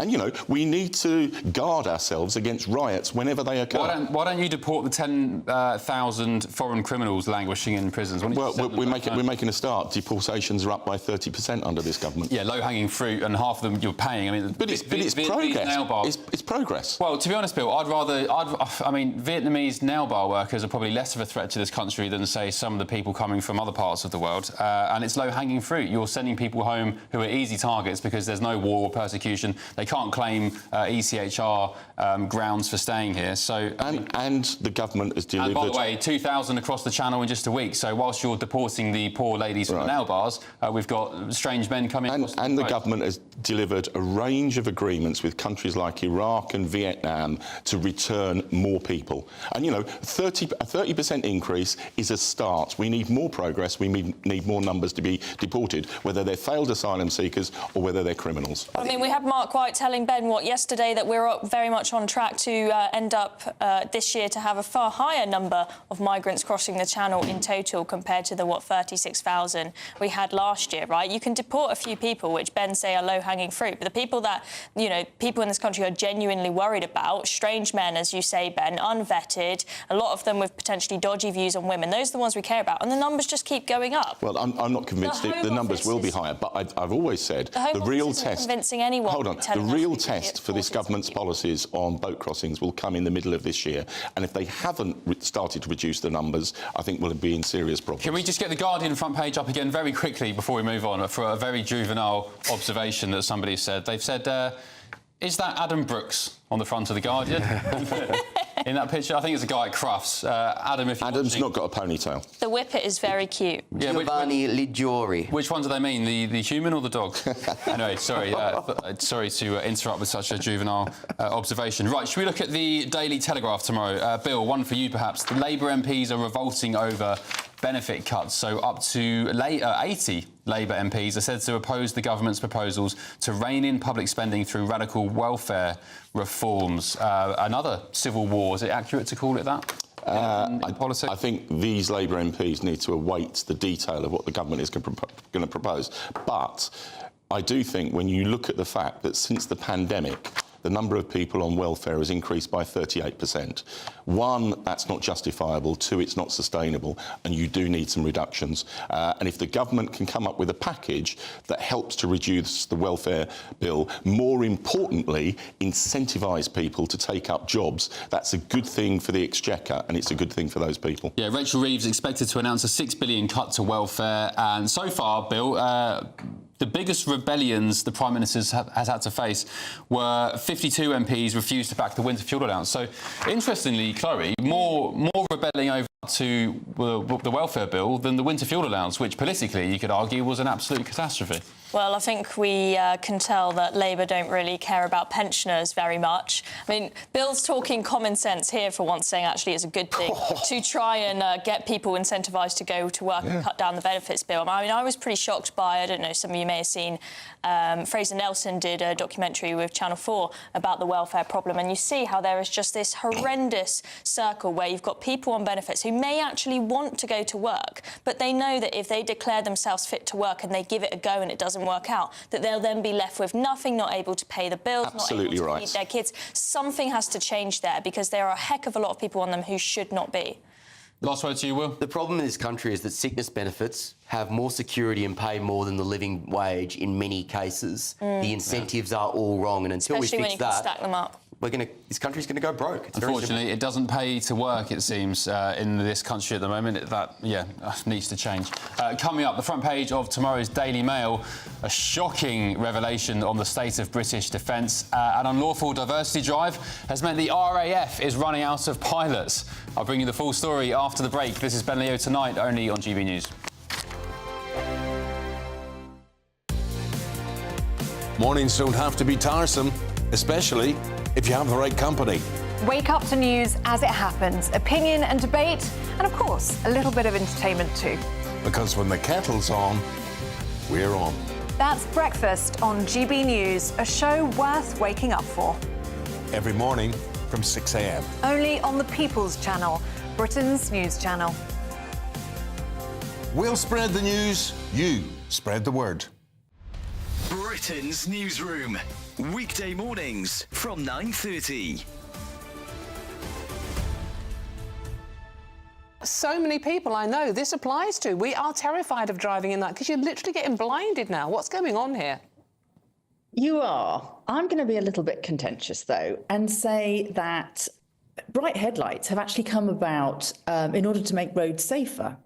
we need to guard ourselves against riots whenever they occur. Why don't you deport the 10,000 foreign criminals languishing in prisons? Well, we're making a start. Deportations are up by 30% under this government. Yeah, low-hanging fruit, and half of them you're paying. I mean, But it's progress. It's progress. Well, to be honest, Bill, Vietnamese nail bar workers are probably less of a threat to this country than, say, some of the people coming from other parts of the world. And it's low-hanging fruit. You're sending people home who are easy targets because there's no war or persecution. They can't claim ECHR grounds for staying here. So and the government has delivered. And by the way, 2,000 across the channel in just a week. So whilst you're deporting the poor ladies from the nail bars, we've got strange men coming. And the government has delivered a range of agreements with countries like Iraq and Vietnam to return more people. And, a 30% increase is a start. We need more progress. We need more numbers to be deported, whether they're failed asylum seekers or whether they're criminals. I mean, we had Mark White telling Ben yesterday that we're very much on track to end up this year to have a far higher number of migrants crossing the channel in total compared to the, 36,000 we had last year, right? You can deport a few people, which Ben say are low-hanging fruit, but the people that, people in this country are genuinely worried about, strange men, as you say, Ben, unvetted, a lot of them with potentially dodgy views on women, those are the ones we care about, and the numbers just keep going up. Well, I'm not convinced the numbers will be higher, but I've always said the real test... convincing anyone. Hold on. The real test for this government's policies on boat crossings will come in the middle of this year, and if they haven't started to reduce the numbers, I think we'll be in serious problems. Can we just get the Guardian front page up again very quickly before we move on for a very juvenile observation that somebody said? They've said, is that Adam Brooks on the front of the Guardian? In that picture, I think it's a guy at Crufts. Adam, if Adam's not got a ponytail. The whippet is very cute. Yeah, Giovanni Ligiori. Which one do they mean? The human or the dog? Anyway, sorry. Sorry to interrupt with such a juvenile observation. Right, should we look at the Daily Telegraph tomorrow? Bill, one for you perhaps. The Labour MPs are revolting over benefit cuts, so up to 80 Labour MPs are said to oppose the government's proposals to rein in public spending through radical welfare reforms. Another civil war, is it accurate to call it that? I think these Labour MPs need to await the detail of what the government is going to propose. But I do think when you look at the fact that since the pandemic, the number of people on welfare has increased by 38%. One, that's not justifiable. Two, it's not sustainable, and you do need some reductions. And if the government can come up with a package that helps to reduce the welfare bill, more importantly, incentivise people to take up jobs, that's a good thing for the Exchequer, and it's a good thing for those people. Yeah, Rachel Reeves expected to announce a £6 billion cut to welfare, and so far, Bill, the biggest rebellions the Prime Minister has had to face were 52 MPs refused to back the winter fuel allowance. So, interestingly, Chloe, more rebelling over to the welfare bill than the winter fuel allowance, which politically, you could argue, was an absolute catastrophe. Well, I think we can tell that Labour don't really care about pensioners very much. I mean, Bill's talking common sense here for once, saying actually it's a good thing to try and get people incentivised to go to work and cut down the benefits bill. I mean, I was pretty shocked by, I don't know, some of you may have seen, Fraser Nelson did a documentary with Channel 4 about the welfare problem, and you see how there is just this horrendous circle where you've got people on benefits who may actually want to go to work, but they know that if they declare themselves fit to work and they give it a go and it doesn't work out, that they'll then be left with nothing, not able to pay the bills, Absolutely not able to right. feed their kids. Something has to change there because there are a heck of a lot of people on them who should not be. Last word to you, Will. The problem in this country is that sickness benefits have more security and pay more than the living wage in many cases. The incentives are all wrong, and until Especially we when fix you can that, stack them up. this country's going to go broke. It's very Unfortunately, simple. it doesn't pay to work, it seems, in this country at the moment. That needs to change. Coming up, the front page of tomorrow's Daily Mail, a shocking revelation on the state of British defence. An unlawful diversity drive has meant the RAF is running out of pilots. I'll bring you the full story after the break. This is Ben Leo Tonight, only on GB News. Mornings don't have to be tiresome, especially if you have the right company. Wake up to news as it happens, opinion and debate, and of course, a little bit of entertainment too. Because when the kettle's on, we're on. That's Breakfast on GB News, a show worth waking up for. Every morning from 6 a.m. Only on the People's Channel, Britain's news channel. We'll spread the news, you spread the word. Britain's newsroom. Weekday mornings from 9:30. So many people I know this applies to. We are terrified of driving in that because you're literally getting blinded now. What's going on here? You are. I'm going to be a little bit contentious, though, and say that bright headlights have actually come about in order to make roads safer.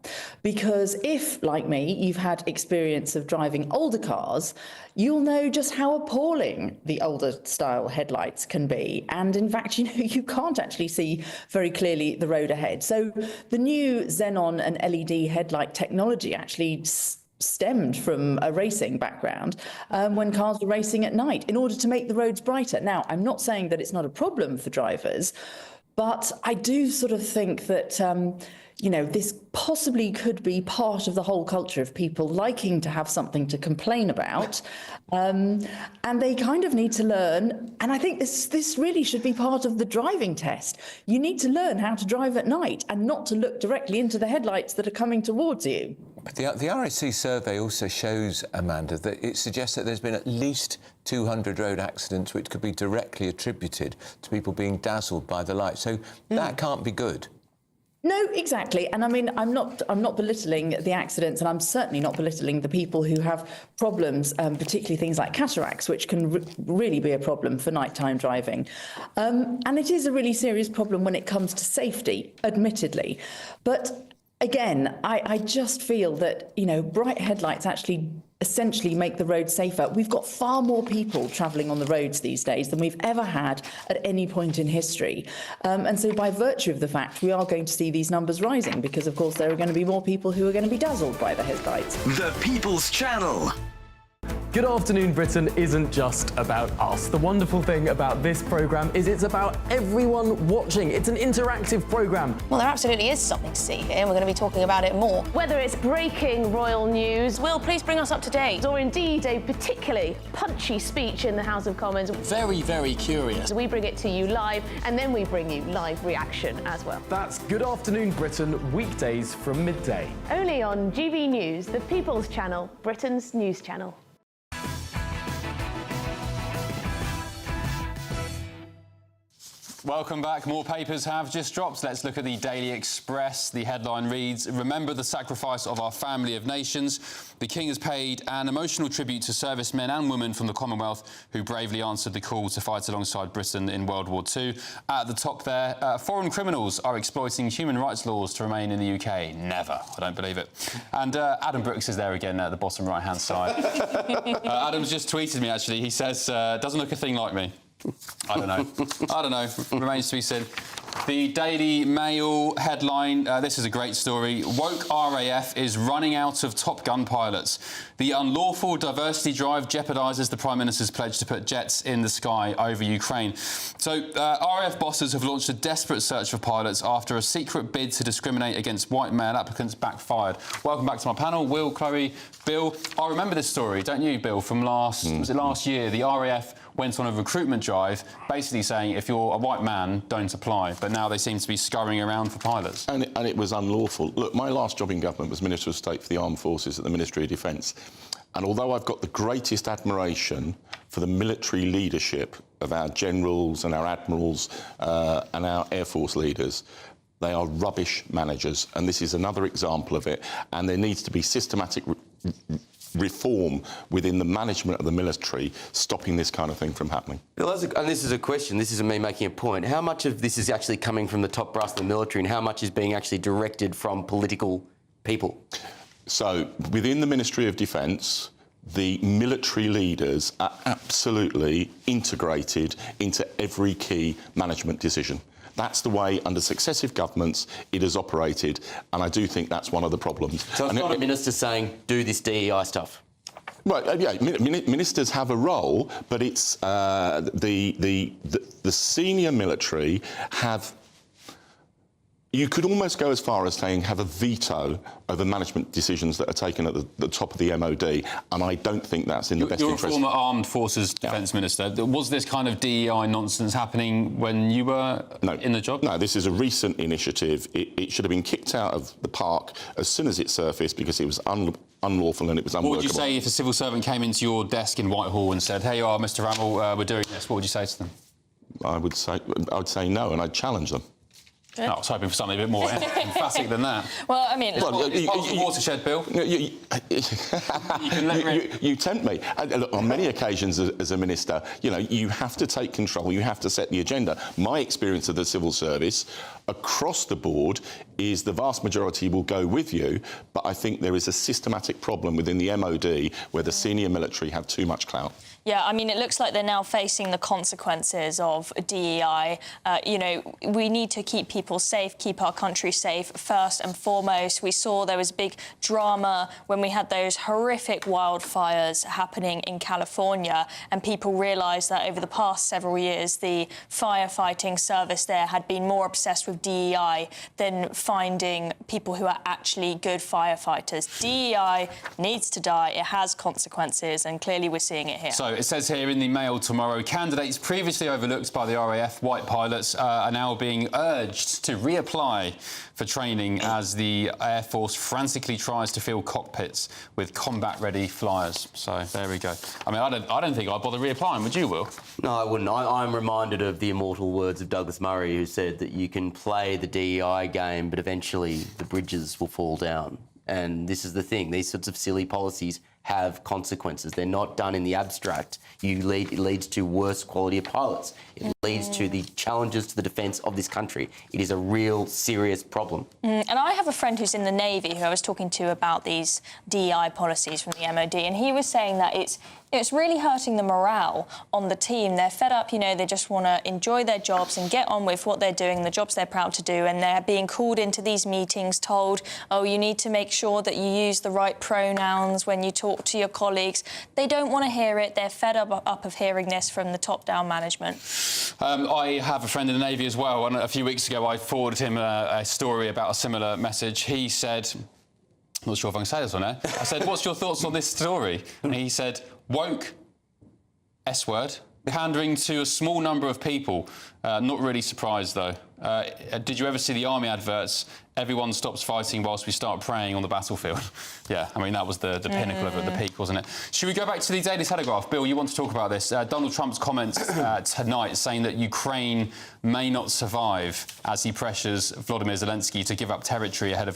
Because if, like me, you've had experience of driving older cars, you'll know just how appalling the older style headlights can be. And in fact, you can't actually see very clearly the road ahead. So the new xenon and LED headlight technology actually stemmed from a racing background when cars were racing at night in order to make the roads brighter. Now, I'm not saying that it's not a problem for drivers, but I do sort of think that, this possibly could be part of the whole culture of people liking to have something to complain about. And they kind of need to learn, and I think this really should be part of the driving test. You need to learn how to drive at night and not to look directly into the headlights that are coming towards you. But the RAC survey also shows, Amanda, that it suggests that there's been at least 200 road accidents which could be directly attributed to people being dazzled by the light. So that can't be good. No, exactly. And I mean, I'm not belittling the accidents, and I'm certainly not belittling the people who have problems, particularly things like cataracts, which can really be a problem for nighttime driving. And it is a really serious problem when it comes to safety, admittedly. But again, I just feel that, bright headlights actually essentially make the road safer. We've got far more people travelling on the roads these days than we've ever had at any point in history. And so by virtue of the fact, we are going to see these numbers rising because, of course, there are going to be more people who are going to be dazzled by the headlights. The People's Channel. Good Afternoon Britain isn't just about us. The wonderful thing about this programme is it's about everyone watching. It's an interactive programme. Well, there absolutely is something to see here, and we're going to be talking about it more. Whether it's breaking royal news, Will, please bring us up to date, or indeed a particularly punchy speech in the House of Commons. Very, very curious. We bring it to you live, and then we bring you live reaction as well. That's Good Afternoon Britain, weekdays from midday. Only on GB News, the People's Channel, Britain's news channel. Welcome back. More papers have just dropped. Let's look at the Daily Express. The headline reads, "Remember the sacrifice of our family of nations. The King has paid an emotional tribute to servicemen and women from the Commonwealth who bravely answered the call to fight alongside Britain in World War II." At the top there, foreign criminals are exploiting human rights laws to remain in the UK. Never. I don't believe it. And Adam Brooks is there again at the bottom right-hand side. Adam's just tweeted me, actually. He says, doesn't look a thing like me. I don't know. Remains to be seen. The Daily Mail headline, this is a great story. Woke RAF is running out of Top Gun pilots. The unlawful diversity drive jeopardises the Prime Minister's pledge to put jets in the sky over Ukraine. So RAF bosses have launched a desperate search for pilots after a secret bid to discriminate against white male applicants backfired. Welcome back to my panel. Will, Chloe, Bill. I remember this story, don't you, Bill, from last year? The RAF went on a recruitment drive basically saying if you're a white man, don't apply. But now they seem to be scurrying around for pilots. And it was unlawful. Look, my last job in government was Minister of State for the Armed Forces at the Ministry of Defence. And although I've got the greatest admiration for the military leadership of our generals and our admirals and our Air Force leaders, they are rubbish managers. And this is another example of it. And there needs to be systematic reform within the management of the military, stopping this kind of thing from happening. Bill, and this is a question, this isn't me making a point. How much of this is actually coming from the top brass of the military and how much is being actually directed from political people? So, within the Ministry of Defence, the military leaders are absolutely integrated into every key management decision. That's the way, under successive governments, it has operated, and I do think that's one of the problems. So it's not a minister saying, do this DEI stuff? Well, yeah, ministers have a role, but it's the senior military have... You could almost go as far as saying have a veto over management decisions that are taken at the top of the MOD, and I don't think that's in the best interest. You're a former Armed Forces Defence Minister. Was this kind of DEI nonsense happening when you were in the job? No, this is a recent initiative. It should have been kicked out of the park as soon as it surfaced because it was unlawful and it was unworkable. What would you say if a civil servant came into your desk in Whitehall and said, "Here you are, Mr. Rammell, we're doing this"? What would you say to them? I would say no, and I'd challenge them. Oh, I was hoping for something a bit more emphatic than that. Well, I mean... It's part of the watershed, Bill. You tempt me. Look, on many occasions as a minister, you have to take control, you have to set the agenda. My experience of the civil service across the board is the vast majority will go with you, but I think there is a systematic problem within the MOD where the senior military have too much clout. Yeah, I mean, it looks like they're now facing the consequences of DEI. We need to keep people safe, keep our country safe first and foremost. We saw there was big drama when we had those horrific wildfires happening in California, and people realised that over the past several years, the firefighting service there had been more obsessed with DEI than finding people who are actually good firefighters. DEI needs to die. It has consequences, and clearly we're seeing it here. So it says here in the Mail tomorrow, candidates previously overlooked by the RAF, white pilots, are now being urged to reapply for training as the Air Force frantically tries to fill cockpits with combat-ready flyers. So there we go. I mean, I don't think I'd bother reapplying, would you, Will? No, I wouldn't. I'm reminded of the immortal words of Douglas Murray, who said that you can play the DEI game, but eventually the bridges will fall down. And this is the thing. These sorts of silly policies have consequences. They're not done in the abstract. It leads to worse quality of pilots. It leads to the challenges to the defence of this country. It is a real serious problem. And I have a friend who's in the Navy who I was talking to about these DEI policies from the MOD, and he was saying that it's really hurting the morale on the team. They're fed up, they just want to enjoy their jobs and get on with what they're doing, the jobs they're proud to do, and they're being called into these meetings told, oh, you need to make sure that you use the right pronouns when you talk to your colleagues. They don't want to hear it. They're fed up of hearing this from the top-down management. I have a friend in the Navy as well, and a few weeks ago I forwarded him a story about a similar message. He said... I'm not sure if I can say this on air. I said, what's your thoughts on this story? And he said, woke, S-word, pandering to a small number of people. Not really surprised, though. Did you ever see the army adverts? Everyone stops fighting whilst we start praying on the battlefield. Yeah, I mean, that was the pinnacle of it, the peak, wasn't it? Should we go back to the Daily Telegraph? Bill, you want to talk about this. Donald Trump's comments tonight saying that Ukraine may not survive as he pressures Volodymyr Zelensky to give up territory ahead of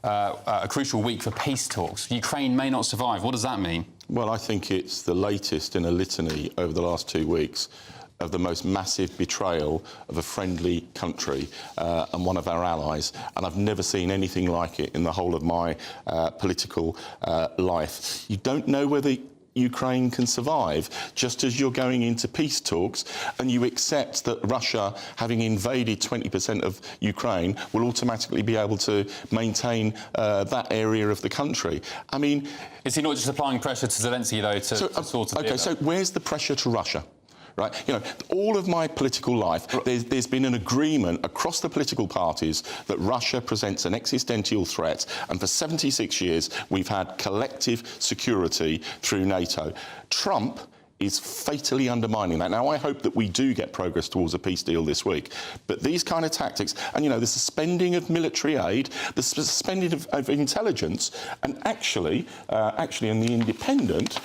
a crucial week for peace talks. Ukraine may not survive. What does that mean? Well, I think it's the latest in a litany over the last 2 weeks of the most massive betrayal of a friendly country and one of our allies. And I've never seen anything like it in the whole of my political life. You don't know whether Ukraine can survive, just as you're going into peace talks and you accept that Russia, having invaded 20% of Ukraine, will automatically be able to maintain that area of the country. I mean... Is he not just applying pressure to Zelensky, though, to sort of... OK, so where's the pressure to Russia? Right, you know, all of my political life, there's been an agreement across the political parties that Russia presents an existential threat, and for 76 years we've had collective security through NATO. Trump is fatally undermining that. Now, I hope that we do get progress towards a peace deal this week, but these kind of tactics, and, you know, the suspending of military aid, the suspending of intelligence, and actually in The Independent,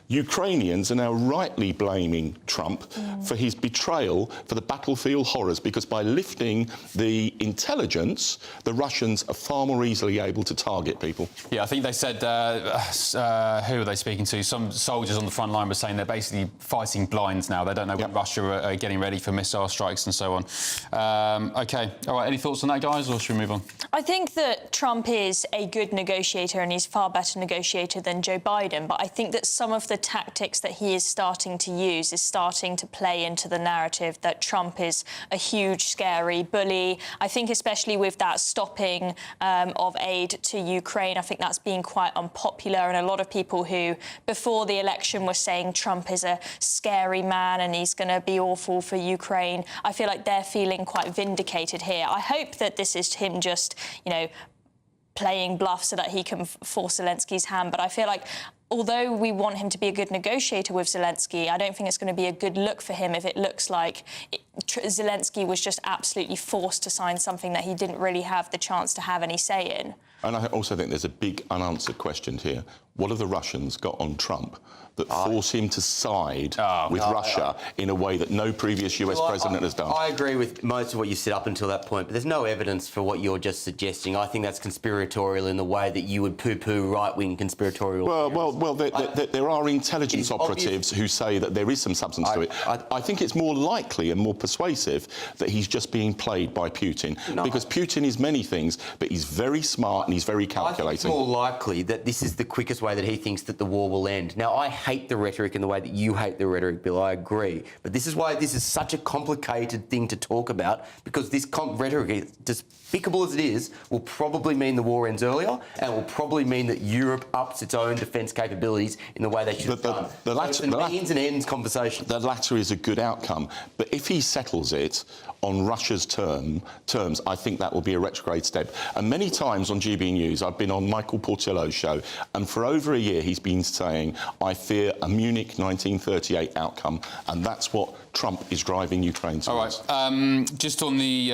Ukrainians are now rightly blaming Trump for his betrayal for the battlefield horrors, because by lifting the intelligence, the Russians are far more easily able to target people. Yeah, I think they said, who are they speaking to? Some soldiers on the front line were saying they're basically fighting blind now. They don't know when Russia are getting ready for missile strikes and so on. OK, all right, any thoughts on that, guys, or should we move on? I think that Trump is a good negotiator and he's far better negotiator than Joe Biden, but I think that some of the tactics that he is starting to use is starting to play into the narrative that Trump is a huge, scary bully. I think especially with that stopping of aid to Ukraine, I think that's been quite unpopular, and a lot of people who, before the election, were saying Trump is a scary man and he's going to be awful for Ukraine, I feel like they're feeling quite vindicated here. I hope that this is him just, you know, playing bluff so that he can force Zelensky's hand, but I feel like although we want him to be a good negotiator with Zelensky, I don't think it's going to be a good look for him if it looks like Zelensky was just absolutely forced to sign something that he didn't really have the chance to have any say in. And I also think there's a big unanswered question here. What have the Russians got on Trump that force him to side with Russia in a way that no previous US president has done? I agree with most of what you said up until that point, but there's no evidence for what you're just suggesting. I think that's conspiratorial in the way that you would poo-poo right-wing conspiratorial. Well, there are intelligence operatives who say that there is some substance to it. I think it's more likely and more persuasive that he's just being played by Putin, because Putin is many things, but he's very smart and he's very calculating. I think it's more likely that this is the quickest way that he thinks that the war will end. Now, I hate the rhetoric in the way that you hate the rhetoric, Bill. I agree. But this is why this is such a complicated thing to talk about, because this rhetoric, despicable as it is, will probably mean the war ends earlier and will probably mean that Europe ups its own defence capabilities in the way they should have done. It's a means and ends conversation. The latter is a good outcome. But if he settles it on Russia's terms, I think that will be a retrograde step. And many times on GBNews, I've been on Michael Portillo's show, and for over a year he's been saying, I fear a Munich 1938 outcome, and that's what Trump is driving Ukraine towards. All right, just on the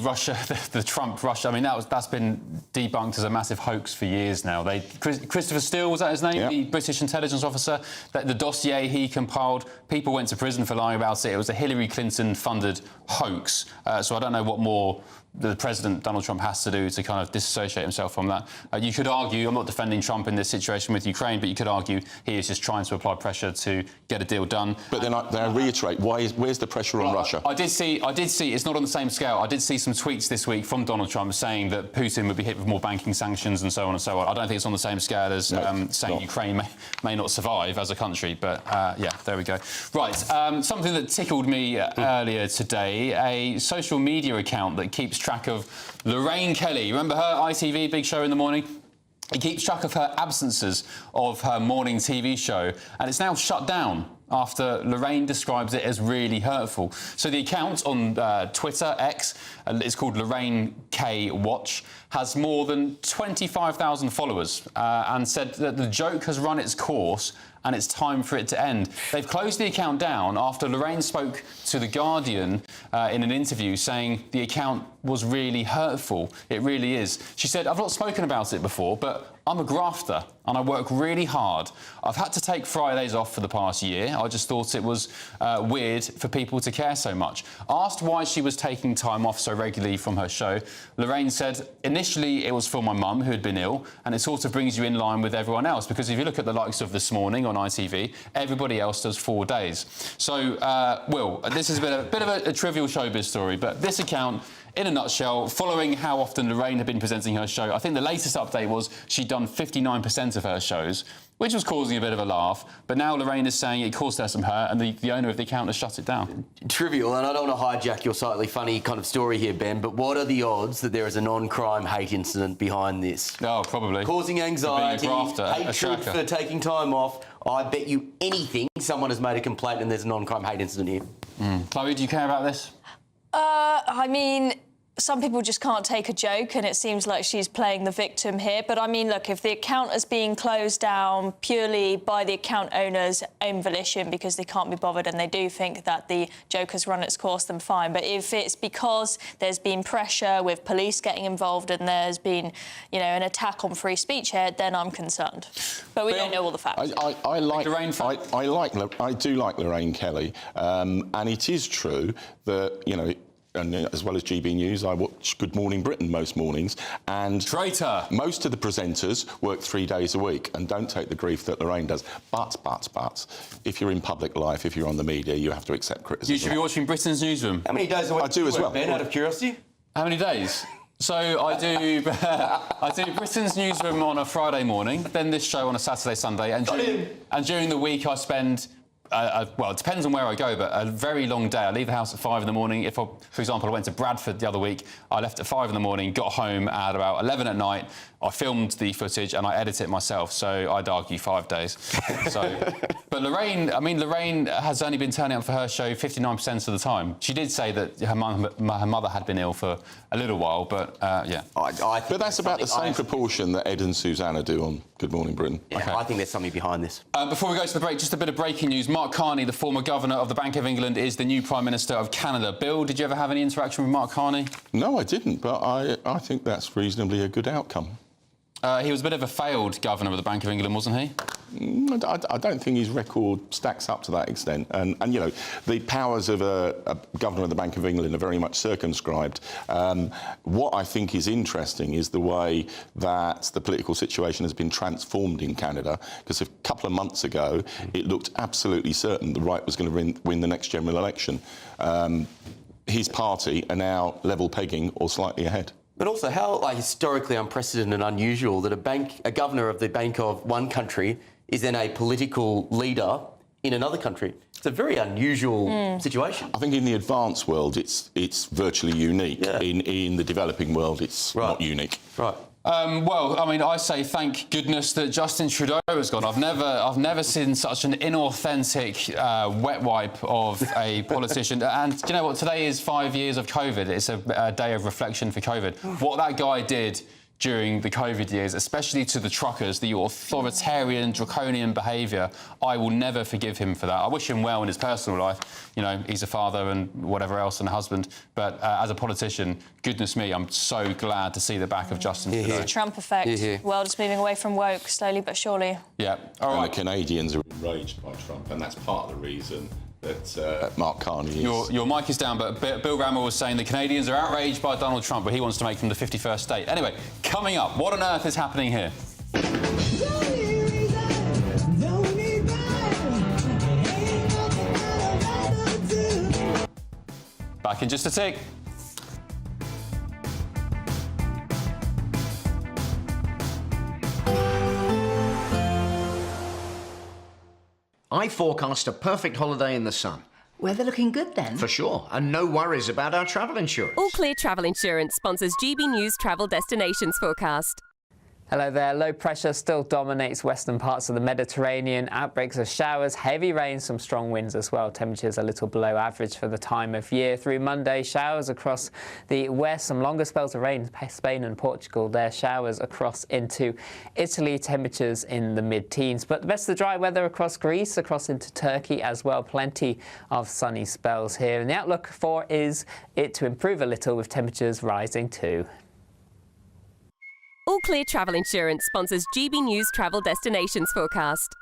Russia, the Trump-Russia, I mean, that's been debunked as a massive hoax for years now. Christopher Steele, was that his name? Yeah. The British intelligence officer, the dossier he compiled, people went to prison for lying about it. It was a Hillary Clinton-funded hoax. So I don't know what more the President, Donald Trump, has to do to kind of disassociate himself from that. You could argue, I'm not defending Trump in this situation with Ukraine, but you could argue he is just trying to apply pressure to get a deal done. But then I reiterate, where's the pressure on Russia? I did see, it's not on the same scale. I did see some tweets this week from Donald Trump saying that Putin would be hit with more banking sanctions and so on and so on. I don't think it's on the same scale as saying Ukraine may not survive as a country, but yeah, there we go. Right, something that tickled me earlier today, a social media account that keeps track of Lorraine Kelly. Remember her, ITV, big show in the morning? It keeps track of her absences of her morning TV show, and it's now shut down after Lorraine describes it as really hurtful. So the account on Twitter, X, it's called Lorraine K Watch, has more than 25,000 followers and said that the joke has run its course and it's time for it to end. They've closed the account down after Lorraine spoke to The Guardian in an interview saying the account was really hurtful. It really is. She said, I've not spoken about it before, but I'm a grafter and I work really hard. I've had to take Fridays off for the past year. I just thought it was weird for people to care so much. Asked why she was taking time off so regularly from her show, Lorraine said, initially it was for my mum who had been ill, and it sort of brings you in line with everyone else, because if you look at the likes of This Morning on ITV, everybody else does 4 days. So, Will, this is a bit of a trivial showbiz story, but this account, in a nutshell, following how often Lorraine had been presenting her show, I think the latest update was she'd done 59% of her shows. which was causing a bit of a laugh. But now Lorraine is saying it caused her some hurt, and the owner of the account has shut it down. Trivial, and I don't want to hijack your slightly funny kind of story here, Ben, but what are the odds that there is a non-crime hate incident behind this? Oh, probably. Causing anxiety, hatred for taking time off. I bet you anything someone has made a complaint and there's a non-crime hate incident here. Chloe, do you care about this? I mean, some people just can't take a joke, and it seems like she's playing the victim here. But I mean, look, if the account is being closed down purely by the account owner's own volition because they can't be bothered and they do think that the joke has run its course, then fine. But if it's because there's been pressure with police getting involved and there's been, you know, an attack on free speech here, then I'm concerned. But we don't know all the facts. I do like Lorraine Kelly, and it is true that, you know, and as well as GB News, I watch Good Morning Britain most mornings, and traitor. Most of the presenters work 3 days a week and don't take the grief that Lorraine does. But, if you're in public life, if you're on the media, you have to accept criticism. You should be watching Britain's Newsroom. How many days a week I do as well. Ben, out of curiosity? How many days? So I do I do Britain's Newsroom on a Friday morning, then this show on a Saturday, Sunday, and during the week I spend... well, it depends on where I go, but a very long day. I leave the house at 5 in the morning. If, for example, I went to Bradford the other week, I left at 5 in the morning, got home at about 11 at night. I filmed the footage and I edit it myself, so I'd argue 5 days. But Lorraine, I mean, Lorraine has only been turning up for her show 59% of the time. She did say that her mother had been ill for a little while, but yeah. But that's about the same proportion that Ed and Susanna do on Good Morning Britain. Yeah, okay. I think there's something behind this. Before we go to the break, just a bit of breaking news. Mark Carney, the former governor of the Bank of England, is the new Prime Minister of Canada. Bill, did you ever have any interaction with Mark Carney? No, I didn't, but I think that's reasonably a good outcome. He was a bit of a failed governor of the Bank of England, wasn't he? I don't think his record stacks up to that extent. And you know, the powers of a governor of the Bank of England are very much circumscribed. What I think is interesting is the way that the political situation has been transformed in Canada, because a couple of months ago, it looked absolutely certain the right was going to win the next general election. His party are now level pegging or slightly ahead. But also, how historically unprecedented and unusual that a governor of the bank of one country is then a political leader in another country. It's a very unusual situation. I think in the advanced world, it's virtually unique. Yeah. In the developing world, it's not unique. Right. Well, I mean, I say thank goodness that Justin Trudeau has gone. I've never seen such an inauthentic wet wipe of a politician. And do you know what? Today is 5 years of COVID. It's a day of reflection for COVID. What that guy did during the COVID years, especially to the truckers, the authoritarian, draconian behaviour, I will never forgive him for that. I wish him well in his personal life. You know, he's a father and whatever else and a husband. But as a politician, goodness me, I'm so glad to see the back of Justin Trudeau. It's the Trump effect. World is moving away from woke, slowly but surely. Yeah. All right. And the Canadians are enraged by Trump, and that's part of the reason that Mark Carney is... Your mic is down, but Bill Grammer was saying the Canadians are outraged by Donald Trump, but he wants to make them the 51st state. Anyway, coming up, what on earth is happening here? Back in just a tick. I forecast a perfect holiday in the sun. Weather looking good then? For sure, and no worries about our travel insurance. All Clear Travel Insurance sponsors GB News Travel Destinations Forecast. Hello there. Low pressure still dominates western parts of the Mediterranean. Outbreaks of showers, heavy rain, some strong winds as well. Temperatures a little below average for the time of year. Through Monday, showers across the west, some longer spells of rain, Spain and Portugal. There, showers across into Italy, temperatures in the mid-teens. But the best of the dry weather across Greece, across into Turkey as well. Plenty of sunny spells here. And the outlook for is it to improve a little with temperatures rising too. All Clear Travel Insurance sponsors GB News Travel Destinations Forecast.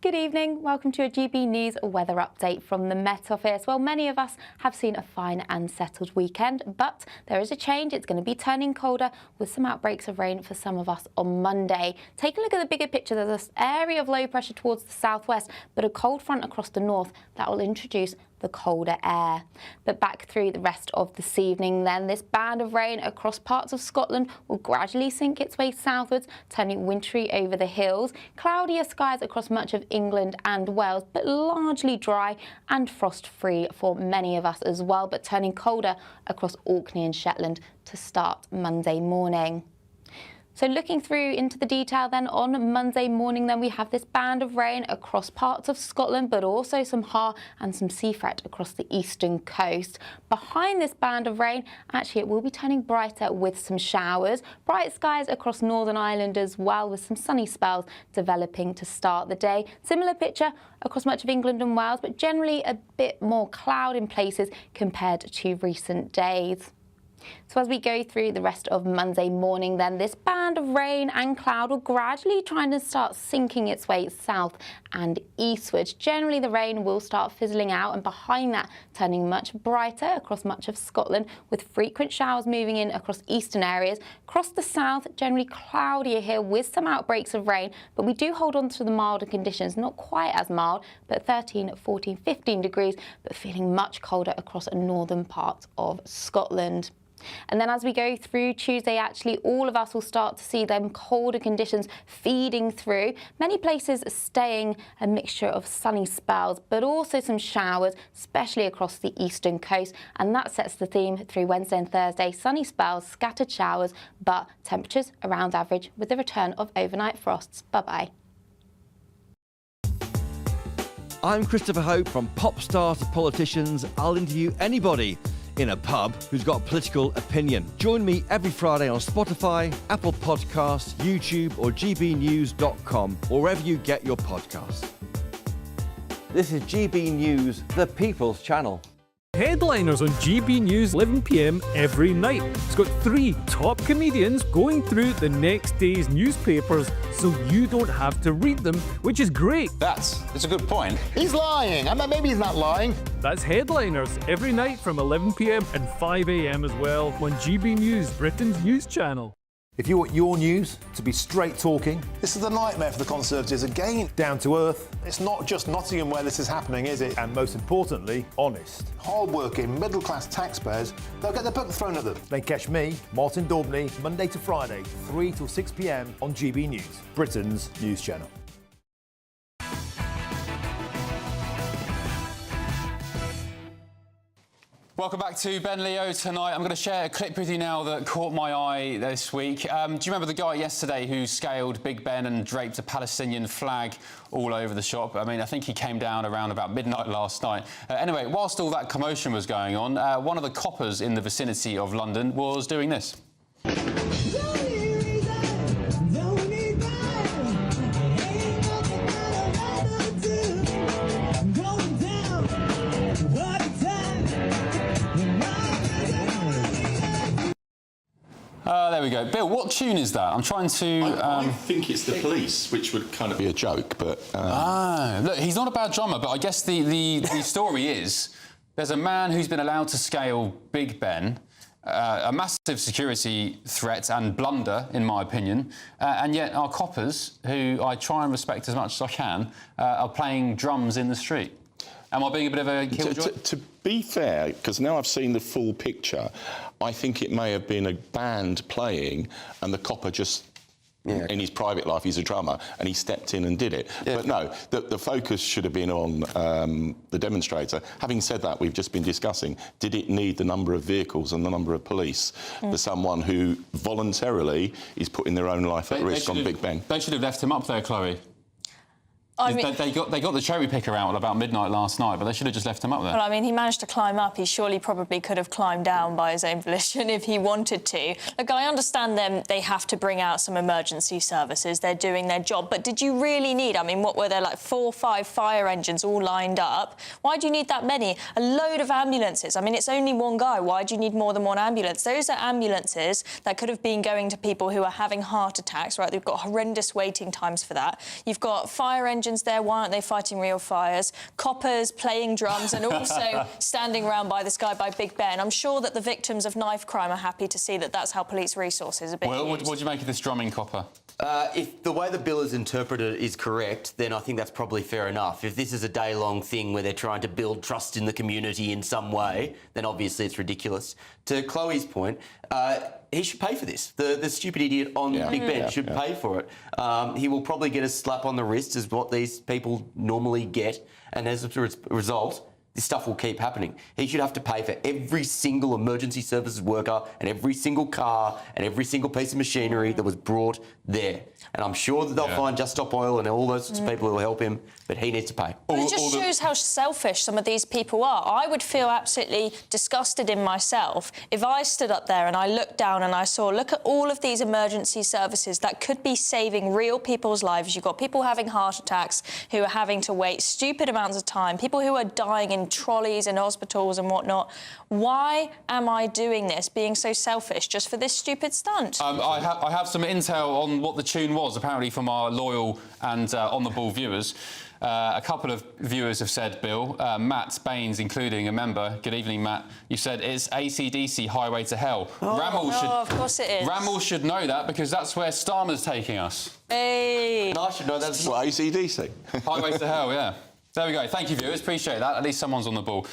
Good evening. Welcome to a GB News weather update from the Met Office. Well, many of us have seen a fine and settled weekend, but there is a change. It's going to be turning colder with some outbreaks of rain for some of us on Monday. Take a look at the bigger picture. There's this area of low pressure towards the southwest, but a cold front across the north that will introduce the colder air. But back through the rest of this evening then, this band of rain across parts of Scotland will gradually sink its way southwards, turning wintry over the hills. Cloudier skies across much of England and Wales, but largely dry and frost-free for many of us as well, but turning colder across Orkney and Shetland to start Monday morning. So looking through into the detail then, on Monday morning then we have this band of rain across parts of Scotland, but also some har and some sea fret across the eastern coast. Behind this band of rain, actually it will be turning brighter with some showers. Bright skies across Northern Ireland as well, with some sunny spells developing to start the day. Similar picture across much of England and Wales, but generally a bit more cloud in places compared to recent days. So as we go through the rest of Monday morning then, this band of rain and cloud will gradually try to start sinking its way south and eastwards. Generally the rain will start fizzling out, and behind that turning much brighter across much of Scotland, with frequent showers moving in across eastern areas. Across the south, generally cloudier here with some outbreaks of rain, but we do hold on to the milder conditions, not quite as mild, but 13, 14, 15 degrees, but feeling much colder across northern parts of Scotland. And then as we go through Tuesday, actually all of us will start to see them colder conditions feeding through. Many places staying a mixture of sunny spells, but also some showers, especially across the eastern coast. And that sets the theme through Wednesday and Thursday. Sunny spells, scattered showers, but temperatures around average with the return of overnight frosts. Bye-bye. I'm Christopher Hope. From pop stars to politicians, I'll interview anybody in a pub who's got a political opinion. Join me every Friday on Spotify, Apple Podcasts, YouTube or gbnews.com, or wherever you get your podcasts. This is GB News, the People's Channel. Headliners on GB News 11 p.m. every night. It's got 3 top comedians going through the next day's newspapers so you don't have to read them, which is great. That's a good point. He's lying. I mean, maybe he's not lying. That's Headliners every night from 11 p.m. and 5 a.m. as well on GB News, Britain's news channel. If you want your news to be straight talking, This is the nightmare for the Conservatives again. down to earth, It's not just Nottingham where this is happening, is it? and most importantly, honest, Hard-working, middle-class taxpayers, they'll get their book thrown at them. then catch me, Martin Daubney, Monday to Friday, 3 till 6 p.m. on GB News, Britain's news channel. Welcome back to Ben Leo tonight. I'm going to share a clip with you now that caught my eye this week. Do you remember the guy yesterday who scaled Big Ben and draped a Palestinian flag all over the shop? I mean, I think he came down around about midnight last night. Anyway, whilst all that commotion was going on, one of the coppers in the vicinity of London was doing this. There we go. Bill, what tune is that? I'm trying to... I think it's the Police, which would kind of be a joke, but... Look, he's not a bad drummer, but I guess the story is there's a man who's been allowed to scale Big Ben, a massive security threat and blunder, in my opinion, and yet our coppers, who I try and respect as much as I can, are playing drums in the street. Am I being a bit of a killjoy? To be fair, because now I've seen the full picture, I think it may have been a band playing and the copper just, in his private life, he's a drummer, and he stepped in and did it. Yeah. But no, the focus should have been on the demonstrator. Having said that, we've just been discussing, did it need the number of vehicles and the number of police for someone who voluntarily is putting their own life at risk on Big Ben? They should have left him up there, Chloe. I mean, they got the cherry picker out at about midnight last night, but they should have just left him up there. Well, I mean, he managed to climb up. He surely probably could have climbed down by his own volition if he wanted to. Look, I understand them. They have to bring out some emergency services. They're doing their job. But did you really need, I mean, what were there, like 4 or 5 fire engines all lined up? Why do you need that many? A load of ambulances. I mean, it's only one guy. Why do you need more than one ambulance? Those are ambulances that could have been going to people who are having heart attacks, right? They've got horrendous waiting times for that. You've got fire engines explosions there? Why aren't they fighting real fires? Coppers playing drums and also standing around by the sky by Big Ben. I'm sure that the victims of knife crime are happy to see that that's how police resources are being used. What do you make of this drumming, Copper? If the way the bill is interpreted is correct, then I think that's probably fair enough. If this is a day-long thing where they're trying to build trust in the community in some way, then obviously it's ridiculous. To Chloe's point, he should pay for this. The stupid idiot on Big Ben should pay for it. He will probably get a slap on the wrist as what these people normally get, and as a result, this stuff will keep happening. He should have to pay for every single emergency services worker and every single car and every single piece of machinery that was brought there. And I'm sure that they'll find Just Stop Oil and all those sorts of people who will help him, but he needs to pay. But it just shows how selfish some of these people are. I would feel absolutely disgusted in myself if I stood up there and I looked down and I saw, look at all of these emergency services that could be saving real people's lives. You've got people having heart attacks who are having to wait stupid amounts of time, people who are dying in trolleys in hospitals and whatnot. Why am I doing this, being so selfish, just for this stupid stunt? I have some intel on what the tune was, apparently from our loyal and on-the-ball viewers. A couple of viewers have said, Bill, Matt Baines, including a member. Good evening, Matt. You said it's AC/DC Highway to Hell. Of course it is. Rammel should know that because that's where Starmer's taking us. Hey. And I should know that's what AC/DC. Highway to Hell, yeah. There we go. Thank you, viewers. Appreciate that. At least someone's on the ball.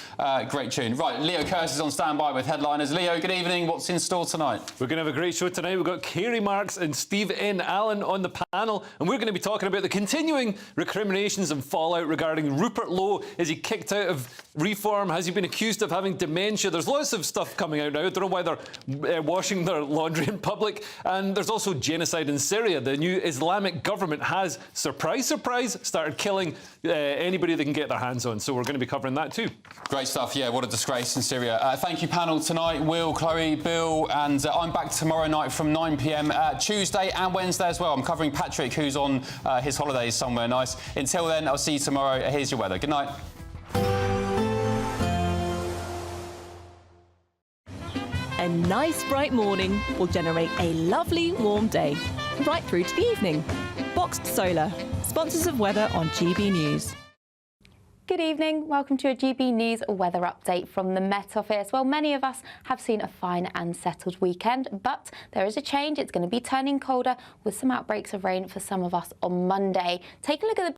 Great tune. Right, Leo Curtis is on standby with headliners. Leo, good evening. What's in store tonight? We're going to have a great show tonight. We've got Kerry Marks and Steve N. Allen on the panel, and we're going to be talking about the continuing recriminations and fallout regarding Rupert Lowe. Is he kicked out of Reform? Has he been accused of having dementia? There's lots of stuff coming out now. I don't know why they're washing their laundry in public. And there's also genocide in Syria. The new Islamic government has, surprise, surprise, started killing anybody they can get their hands on. So we're going to be covering that too. Great stuff. Yeah, what a disgrace in Syria. Thank you, panel, tonight. Will, Chloe, Bill, and I'm back tomorrow night from 9 p.m. Tuesday and Wednesday as well. I'm covering Patrick, who's on his holidays somewhere nice. Until then, I'll see you tomorrow. Here's your weather. Good night. A nice bright morning will generate a lovely warm day, right through to the evening. Boxed Solar, sponsors of weather on GB News. Good evening. Welcome to a GB News weather update from the Met Office. Well, many of us have seen a fine and settled weekend, but there is a change. It's going to be turning colder with some outbreaks of rain for some of us on Monday. Take a look at the